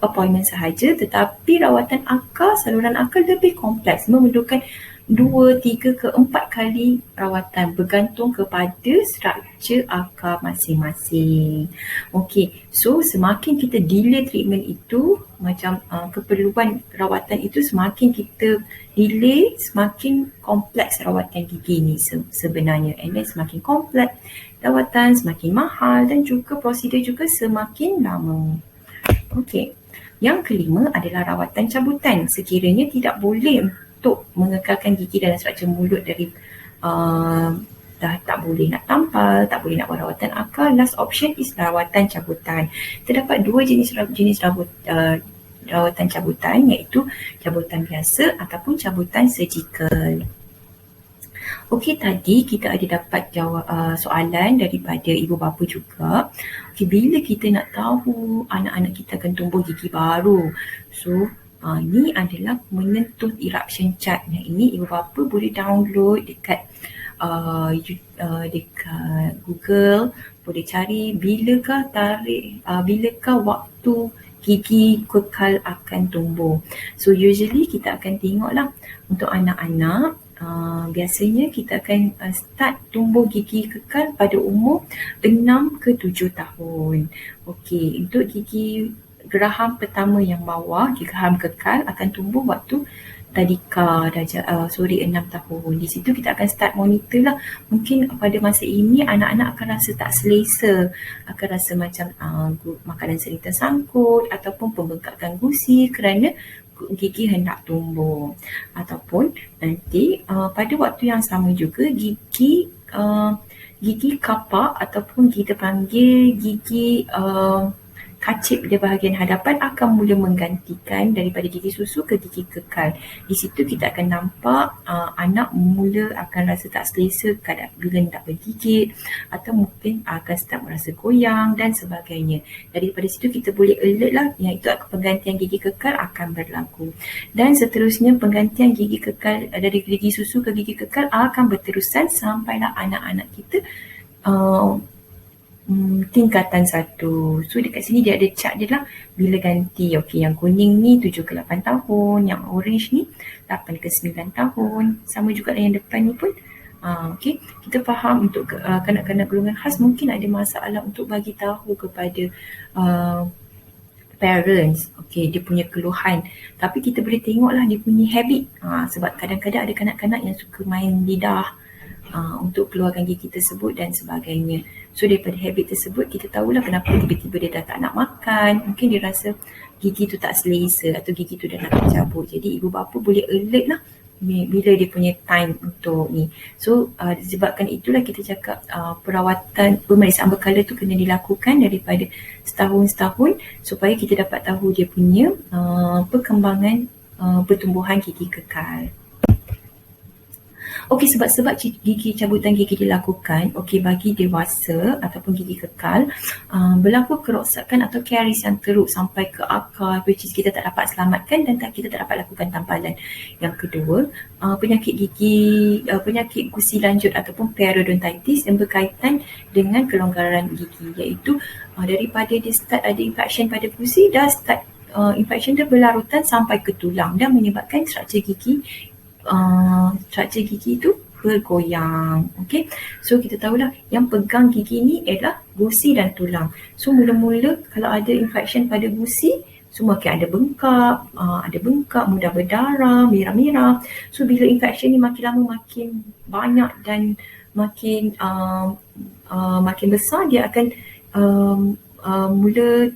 appointment sahaja, tetapi rawatan akar, saluran akar lebih kompleks, memerlukan 2, 3 ke 4 kali rawatan bergantung kepada struktur akar masing-masing. Okey, so semakin kita delay treatment itu, macam keperluan rawatan itu semakin kita delay, semakin kompleks rawatan gigi ni sebenarnya. And then semakin kompleks rawatan, semakin mahal dan juga prosedur juga semakin lama. Okey, yang kelima adalah rawatan cabutan. Sekiranya tidak boleh untuk mengekalkan gigi dalam struktur mulut dari dah tak boleh nak tampal, tak boleh nak buat rawatan akar, last option is rawatan cabutan. Terdapat 2 jenis rawatan cabutan, iaitu cabutan biasa ataupun cabutan surgical. Okey, tadi kita ada dapat jawab soalan daripada ibu bapa juga. Okey, bila kita nak tahu anak-anak kita akan tumbuh gigi baru, so ini adalah menentuh eruption chart. Yang ini ibu bapa boleh download dekat Google, boleh cari bilakah waktu gigi kekal akan tumbuh. So usually kita akan tengoklah untuk anak-anak, biasanya kita akan start tumbuh gigi kekal pada umur 6 ke 7 tahun. Okey, untuk gigi geraham pertama yang bawah, geraham kekal akan tumbuh waktu tadika suri 6 tahun. Di situ kita akan start monitor lah. Mungkin pada masa ini anak-anak akan rasa tak selesa, akan rasa macam makanan sering tersangkut ataupun pembengkakan gusi kerana gigi hendak tumbuh. Ataupun nanti pada waktu yang sama juga gigi kapak ataupun kita panggil gigi kacip di bahagian hadapan akan mula menggantikan daripada gigi susu ke gigi kekal. Di situ kita akan nampak anak mula akan rasa tak selesa bila nak bergigit atau mungkin akan start merasa goyang dan sebagainya. Daripada situ kita boleh alert lah, iaitu penggantian gigi kekal akan berlaku. Dan seterusnya penggantian gigi kekal dari gigi susu ke gigi kekal akan berterusan sampailah anak-anak kita tingkatan 1. So dekat sini dia ada chart dia lah bila ganti. Okey, yang kuning ni 7 ke 8 tahun, yang orange ni 8 ke 9 tahun. Sama juga yang depan ni pun. Okey, kita faham untuk kanak-kanak golongan khas mungkin ada masalah untuk bagi tahu kepada parents. Okey, dia punya keluhan. Tapi kita boleh tengoklah dia punya habit. Sebab kadang-kadang ada kanak-kanak yang suka main lidah untuk keluarkan gigi tersebut dan sebagainya. So daripada habit tersebut kita tahulah kenapa tiba-tiba dia dah tak nak makan. Mungkin dia rasa gigi tu tak selesa atau gigi tu dah nak tercabut. Jadi ibu bapa boleh alert lah bila dia punya time untuk ni. So disebabkan itulah kita cakap perawatan pemeriksaan berkala tu kena dilakukan daripada setahun supaya kita dapat tahu dia punya perkembangan pertumbuhan gigi kekal. Okey, sebab gigi cabutan gigi dilakukan, okey, bagi dewasa ataupun gigi kekal, berlaku kerosakan atau karies yang teruk sampai ke akar, which is kita tak dapat selamatkan dan kita tak dapat lakukan tampalan. Yang kedua, penyakit gusi lanjut ataupun periodontitis yang berkaitan dengan kelonggaran gigi, iaitu daripada dia start ada infection pada gusi, dah start infection dia berlarutan sampai ke tulang dan menyebabkan struktur gigi tu bergoyang. Okey, so kita tahulah yang pegang gigi ni adalah gusi dan tulang. So mula-mula kalau ada infection pada gusi, semua akan ada bengkak, mudah berdarah, merah-merah. So bila infection ni makin lama makin banyak dan makin besar, dia akan mula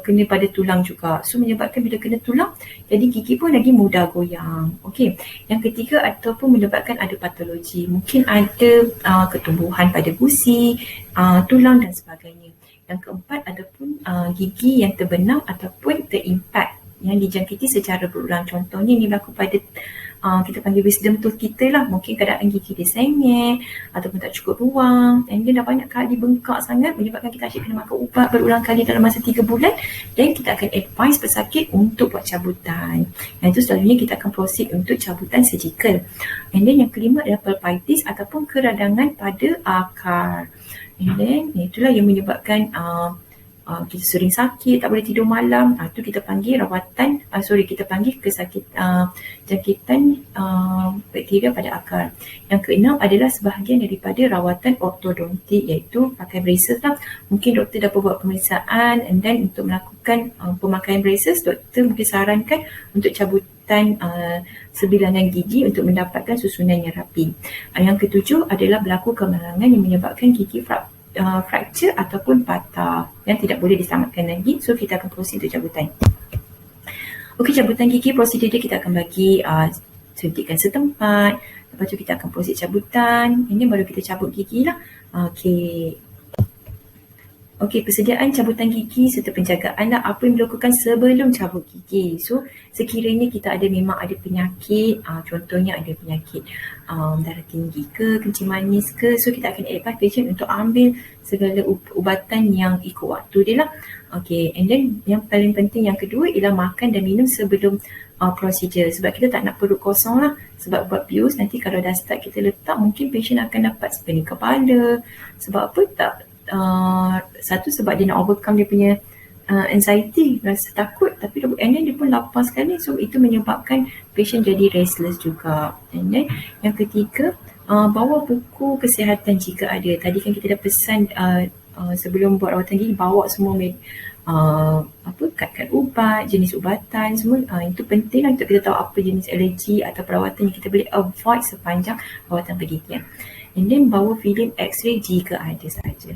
kena pada tulang juga. So menyebabkan bila kena tulang, jadi gigi pun lagi mudah goyang. Okey. Yang ketiga ataupun menyebabkan ada patologi. Mungkin ada ketumbuhan pada gusi, tulang dan sebagainya. Yang keempat ataupun gigi yang terbenam ataupun terimpak yang dijangkiti secara berulang. Contohnya ini berlaku pada kita panggil wisdom tooth kita lah. Mungkin keadaan gigi dia sengit ataupun tak cukup ruang dan dia dah banyak kali bengkak sangat menyebabkan kita asyik kena makan ubat berulang kali dalam masa 3 bulan dan kita akan advise pesakit untuk buat cabutan. Yang itu selalunya kita akan proceed untuk cabutan surgical. And then yang kelima adalah pulpitis ataupun keradangan pada akar. And then itulah yang menyebabkan kita sering sakit, tak boleh tidur malam. Itu kita panggil kita panggil jangkitan bakteria pada akar. Yang keenam adalah sebahagian daripada rawatan ortodontik, iaitu pakai braces lah. Mungkin doktor dah buat pemeriksaan and then untuk melakukan pemakaian braces, doktor mungkin sarankan untuk cabutan sebilangan gigi untuk mendapatkan susunan yang rapi. Yang ketujuh adalah berlaku kemalangan yang menyebabkan gigi fracture ataupun patah yang tidak boleh diselamatkan lagi. So kita akan proceed untuk cabutan. Okey, cabutan gigi prosedur dia kita akan bagi suntikan setempat. Lepas tu kita akan proceed cabutan. Ini baru kita cabut gigi lah. Okey, persediaan cabutan gigi serta penjagaan lah apa yang dilakukan sebelum cabut gigi. So sekiranya kita memang ada penyakit, contohnya ada penyakit darah tinggi ke, kencing manis ke, so kita akan advise patient untuk ambil segala ubatan yang ikut waktu dia lah. Okey, and then yang paling penting yang kedua ialah makan dan minum sebelum procedure, sebab kita tak nak perut kosong lah. Sebab buat bius nanti kalau dah start kita letak, mungkin patient akan dapat pening kepala. Sebab apa? Satu sebab dia nak overcome dia punya anxiety, rasa takut, tapi and then dia pun lapar sekali, so itu menyebabkan patient jadi restless juga. And then yang ketiga, bawa buku kesihatan jika ada. Tadi kan kita dah pesan sebelum buat rawatan gigi, bawa semua kad-kad ubat, jenis ubatan semua. Itu penting lah untuk kita tahu apa jenis alergi atau perawatan yang kita boleh avoid sepanjang rawatan pergigian. And then bawa filem X-ray jika ada sahaja.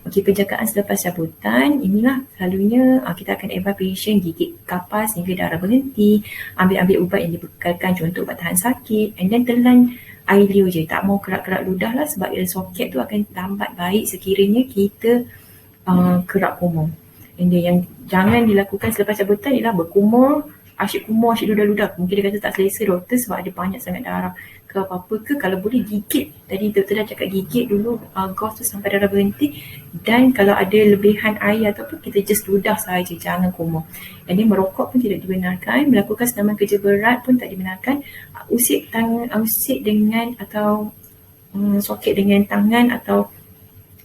Okey, penjagaan selepas cabutan, inilah selalunya kita akan advise patient gigit kapas hingga darah berhenti, ambil ubat yang dibekalkan, contoh ubat tahan sakit, and then telan air liur je, tak mau kerak-kerak ludah lah sebab soket tu akan lambat baik sekiranya kita kerak kumur. And then yang jangan dilakukan selepas cabutan ialah berkumur, asyik ludah-ludah. Mungkin dia kata tak selesa doktor sebab ada banyak sangat darah ke apa-apa ke. Kalau boleh gigit, tadi doktor dah cakap gigit dulu gauze tu sampai darah berhenti, dan kalau ada lebihan air ataupun kita just ludah sahaja, jangan kumur. Dan dia merokok pun tidak dibenarkan, melakukan senaman kerja berat pun tak dibenarkan, usik dengan atau soket dengan tangan atau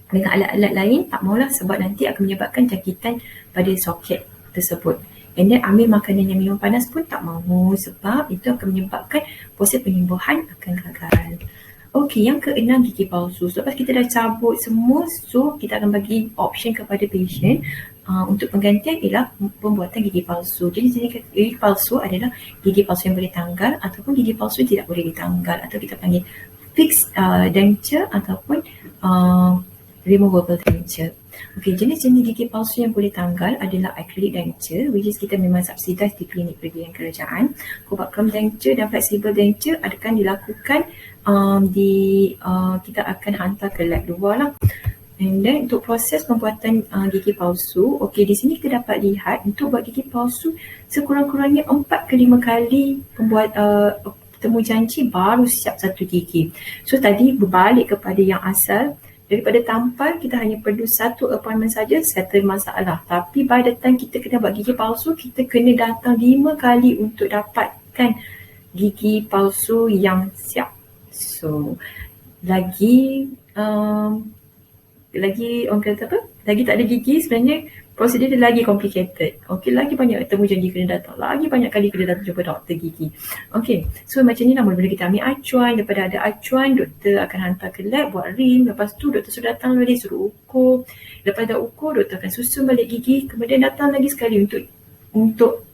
dengan alat-alat lain tak maulah sebab nanti akan menyebabkan jangkitan pada soket tersebut. And then ambil makanan yang minum panas pun tak mahu sebab itu akan menyebabkan proses penyembuhan akan gagal. Okey, yang keenam, gigi palsu. Selepas kita dah cabut semua, so kita akan bagi option kepada patient untuk penggantian ialah pembuatan gigi palsu. Jadi gigi palsu adalah gigi palsu yang boleh tanggal ataupun gigi palsu yang tidak boleh ditanggal, atau kita panggil fixed denture ataupun removable denture. Okey, jenis-jenis gigi palsu yang boleh tanggal adalah acrylic denture, which is kita memang subsidize di klinik pergigian kerajaan. Cobalt denture dan flexible denture akan dilakukan kita akan hantar ke lab luar lah. And then untuk proses pembuatan gigi palsu, okey, di sini kita dapat lihat untuk buat gigi palsu sekurang-kurangnya 4 ke 5 kali pembuat temu janji baru siap satu gigi. So tadi berbalik kepada yang asal, daripada tampal kita hanya perlu satu appointment saja settle masalah. Tapi by the time kita kena buat gigi palsu, kita kena datang 5 kali untuk dapatkan gigi palsu yang siap. So lagi orang kata apa? Lagi tak ada gigi, sebenarnya prosedur dia lagi complicated. Okey, lagi banyak temu janji kena datang, lagi banyak kali kena datang jumpa doktor gigi. Okey, so macam ni lah, mula-mula kita ambil acuan, daripada ada acuan doktor akan hantar ke lab buat rim, lepas tu doktor sudah datang lagi suruh ukur, lepas dah ukur doktor akan susun balik gigi, kemudian datang lagi sekali untuk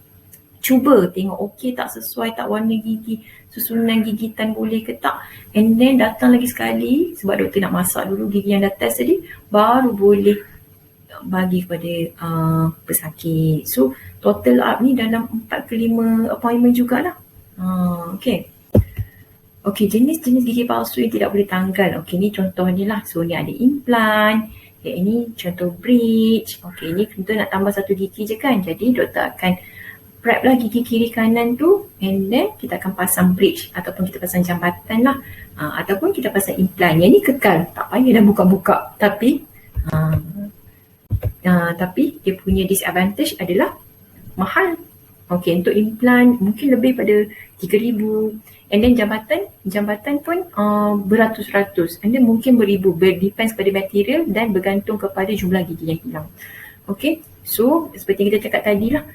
cuba tengok okey tak, sesuai tak warna gigi, susunan gigitan boleh ke tak, and then datang lagi sekali sebab doktor nak masak dulu gigi yang dah test tadi baru boleh bagi kepada pesakit. So total up ni dalam 4 ke 5 appointment jugalah. Okey. Okey, jenis-jenis gigi palsu yang tidak boleh tanggal. Okey, ni contohnya lah. So ni ada implant. Okay, ini contoh bridge. Okey, ni contoh nak tambah satu gigi je kan. Jadi doktor akan prep lah gigi kiri kanan tu, and then kita akan pasang bridge ataupun kita pasang jambatan lah, ataupun kita pasang implant. Yang ni kekal, tak payah dah buka-buka. Tapi dia punya disadvantage adalah mahal. Okey, untuk implant mungkin lebih pada 3,000, and then jambatan pun beratus-ratus, and then mungkin beribu, depends pada material dan bergantung kepada jumlah gigi yang hilang. Okey, so seperti yang kita cakap tadi lah,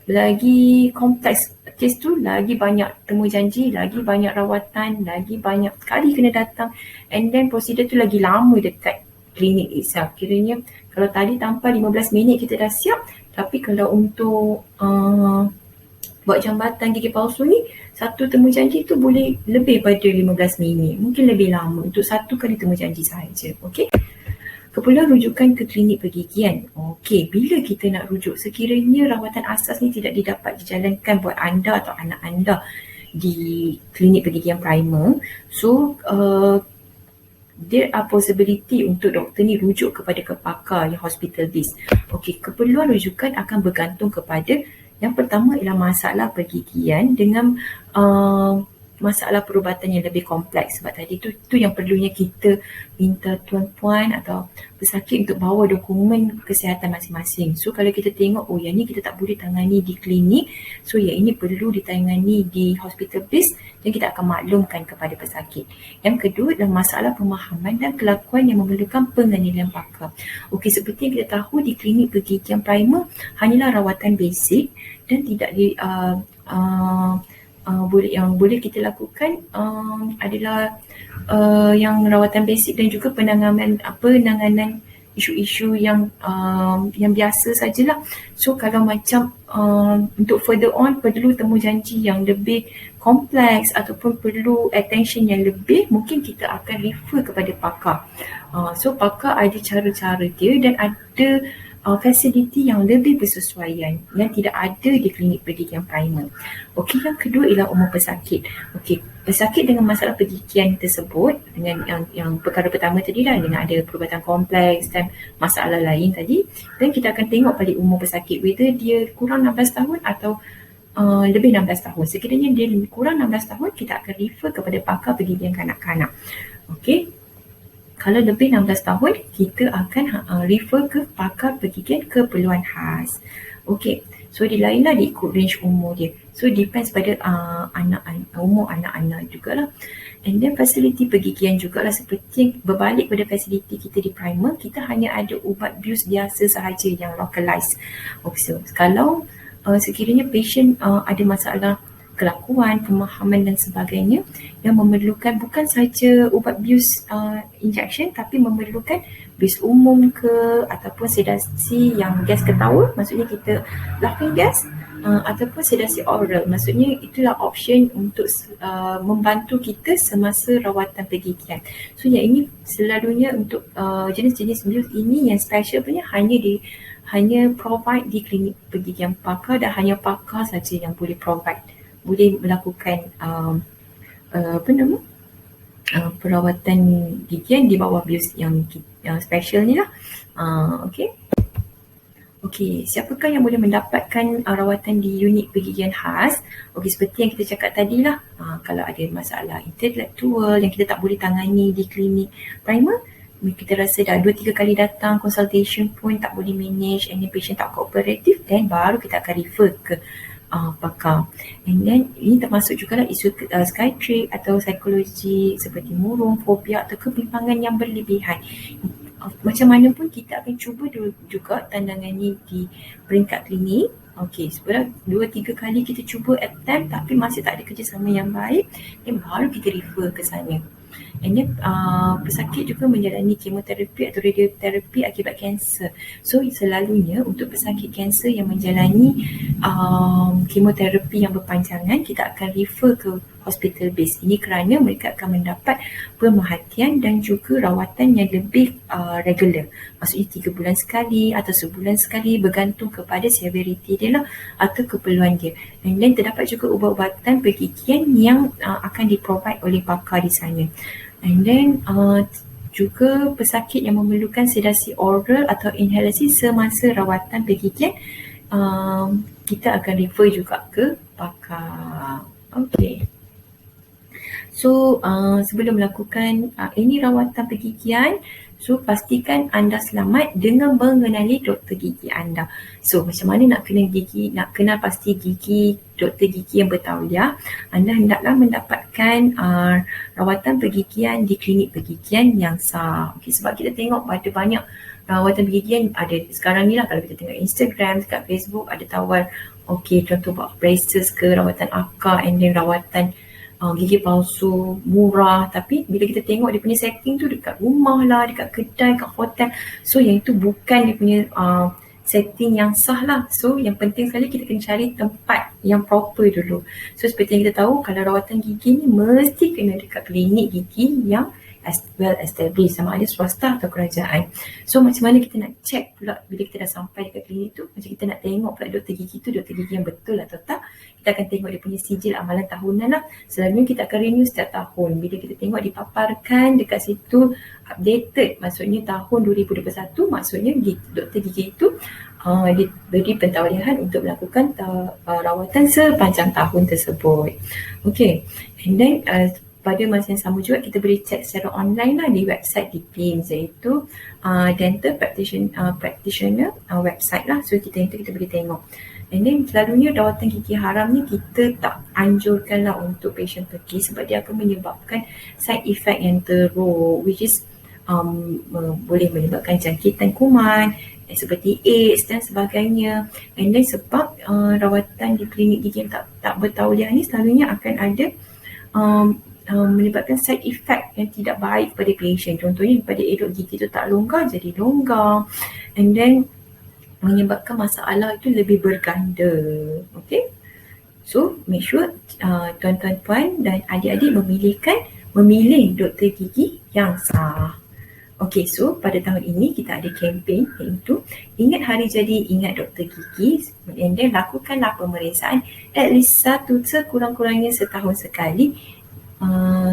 lagi kompleks kes tu, lagi banyak temu janji, lagi banyak rawatan, lagi banyak kali kena datang, and then prosedur tu lagi lama dekat klinik itself. Kiranya kalau tadi tampal 15 minit kita dah siap, tapi kalau untuk buat jambatan gigi palsu ni, satu temu janji tu boleh lebih pada 15 minit, mungkin lebih lama untuk satu kali temu janji sahaja. Okey. Keperluan rujukan ke klinik pergigian. Okey, bila kita nak rujuk, sekiranya rawatan asas ni tidak didapat dijalankan buat anda atau anak anda di klinik pergigian primer, so there are possibility untuk doktor ni rujuk kepada pakar yang hospital based. Okey, keperluan rujukan akan bergantung kepada, yang pertama ialah masalah pergigian dengan masalah perubatan yang lebih kompleks. Sebab tadi tu yang perlunya kita minta tuan-puan atau pesakit untuk bawa dokumen kesihatan masing-masing. So kalau kita tengok, yang ni kita tak boleh tangani di klinik, so yang ini perlu ditangani di hospital base, dan kita akan maklumkan kepada pesakit. Yang kedua adalah masalah pemahaman dan kelakuan yang memerlukan penganiayaan pakar. Okey, seperti yang kita tahu di klinik pergigian primer hanyalah rawatan basic dan tidak yang boleh kita lakukan adalah yang rawatan basic dan juga penanganan isu-isu yang biasa sajalah. So kalau macam untuk further on perlu temu janji yang lebih kompleks ataupun perlu attention yang lebih, mungkin kita akan refer kepada pakar. So pakar ada cara-cara dia dan ada fasiliti yang lebih bersesuaian yang tidak ada di klinik pendidikan primer. Okey, yang kedua ialah umur pesakit. Okey, pesakit dengan masalah pendidikan tersebut, dengan yang perkara pertama tadi dah, dengan ada perubatan kompleks dan masalah lain tadi, dan kita akan tengok pada umur pesakit whether dia kurang 16 tahun atau lebih 16 tahun. Sekiranya dia kurang 16 tahun, kita akan refer kepada pakar pendidikan kanak-kanak. Okey. Kalau lebih 16 tahun, kita akan refer ke pakar pendidikan keperluan khas. Okey, so dia lainlah dia ikut range umur dia. So depends pada umur anak-anak jugalah. And then fasiliti pendidikan jugalah, seperti berbalik pada fasiliti kita di primer, kita hanya ada ubat bius biasa sahaja yang localized. Okay, so kalau sekiranya patient ada masalah kelakuan, pemahaman dan sebagainya yang memerlukan bukan saja ubat bius injection, tapi memerlukan bius umum ke ataupun sedasi yang gas ketawa, maksudnya kita laughing gas, ataupun sedasi oral, maksudnya itulah option untuk membantu kita semasa rawatan pendidikan. So yang ini selalunya untuk jenis-jenis bius ini yang special punya hanya provide di klinik pendidikan pakar, dan hanya pakar saja yang boleh provide, boleh melakukan perawatan gigian di bawah bius yang special ni lah. Okey, siapakah yang boleh mendapatkan rawatan di unit pendidikan khas? Okey, seperti yang kita cakap tadi lah, kalau ada masalah intelektual yang kita tak boleh tangani di klinik primer, kita rasa dah 2-3 kali datang consultation pun tak boleh manage, and the patient tak kooperatif, then baru kita akan refer ke pakar. And then ini termasuk juga lah isu psychiatric atau psikologi seperti murung, fobia atau kebimbangan yang berlebihan. Macam mana pun kita akan cuba juga tandangani di peringkat klinik. Okey, sebenarnya 2-3 kali kita cuba attempt tapi masih tak ada kerjasama yang baik, dan baru kita refer ke sana. And then pesakit juga menjalani kemoterapi atau radioterapi akibat kanser. So selalunya untuk pesakit kanser yang menjalani kemoterapi yang berpanjangan, kita akan refer ke hospital base. Ini kerana mereka akan mendapat pemerhatian dan juga rawatan yang lebih regular. Maksudnya 3 bulan sekali atau sebulan sekali, bergantung kepada severity dia lah atau keperluan dia. And then terdapat juga ubat-ubatan pendidikan yang akan di-provide oleh pakar di sana. And then juga pesakit yang memerlukan sedasi oral atau inhalasi semasa rawatan pendidikan, kita akan refer juga ke pakar. Okey. So sebelum melakukan ini rawatan pendidikan, so pastikan anda selamat dengan mengenali doktor gigi anda. So macam mana nak kenal pasti gigi doktor gigi yang bertauliah? Anda hendaklah mendapatkan rawatan pendidikan di klinik pendidikan yang sah. Okay, sebab kita tengok ada banyak rawatan pendidikan ada sekarang ni lah, kalau kita tengok Instagram, dekat Facebook ada tawar, okay, contoh buat braces ke, rawatan akar, and then rawatan gigi palsu murah, tapi bila kita tengok dia punya setting tu dekat rumah lah, dekat kedai, dekat hotel, so yang itu bukan dia punya setting yang sah lah. So yang penting sekali kita kena cari tempat yang proper dulu. So seperti yang kita tahu, kalau rawatan gigi ni mesti kena dekat klinik gigi yang well established, sama ada swasta atau kerajaan. So macam mana kita nak check pula bila kita dah sampai dekat klinik tu, macam kita nak tengok pula doktor gigi tu doktor gigi yang betul atau tak, kita akan tengok dia punya sijil amalan tahunan lah. Selalunya kita akan renew setiap tahun. Bila kita tengok dipaparkan dekat situ updated, maksudnya tahun 2021, maksudnya doktor gigi itu diberi pentauliahan untuk melakukan rawatan sepanjang tahun tersebut. Okay, and then pada masa yang sama juga kita boleh cek secara online lah di website di PIMS, iaitu Dental Practitioner website lah. So kita boleh tengok. And then selalunya rawatan gigi haram ni kita tak anjurkan lah untuk patient pergi, sebab dia akan menyebabkan side effect yang teruk, which is boleh menyebabkan jangkitan kuman seperti AIDS dan sebagainya. And then sebab rawatan di klinik gigi yang tak bertauliah ni selalunya akan ada menyebabkan side effect yang tidak baik pada patient. Contohnya pada elok gigi tu tak longgar jadi longgar, and then menyebabkan masalah itu lebih berganda. Okay, so make sure tuan-tuan puan dan adik-adik memilih doktor gigi yang sah. Okay, so pada tahun ini kita ada kempen iaitu ingat hari jadi, ingat doktor gigi, and then lakukanlah pemeriksaan at least sekurang-kurangnya setahun sekali.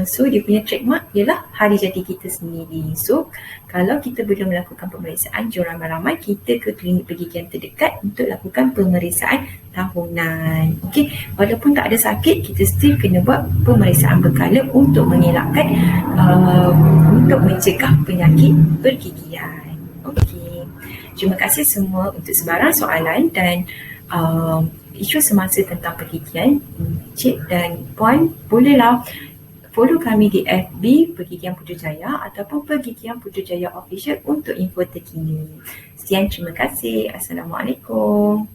So dia punya trademark ialah hari jadi kita sendiri. So kalau kita belum melakukan pemeriksaan, jom ramai-ramai kita ke klinik pergigian terdekat untuk lakukan pemeriksaan tahunan. Okey, walaupun tak ada sakit, kita still kena buat pemeriksaan berkala untuk mengelakkan untuk mencegah penyakit pergigian. Okey, terima kasih semua untuk sebarang soalan dan isu semasa tentang pergigian. Cik dan puan bolehlah follow kami di FB Pergigian Putrajaya ataupun Pergigian Putrajaya Official untuk info terkini. Sekian, terima kasih. Assalamualaikum.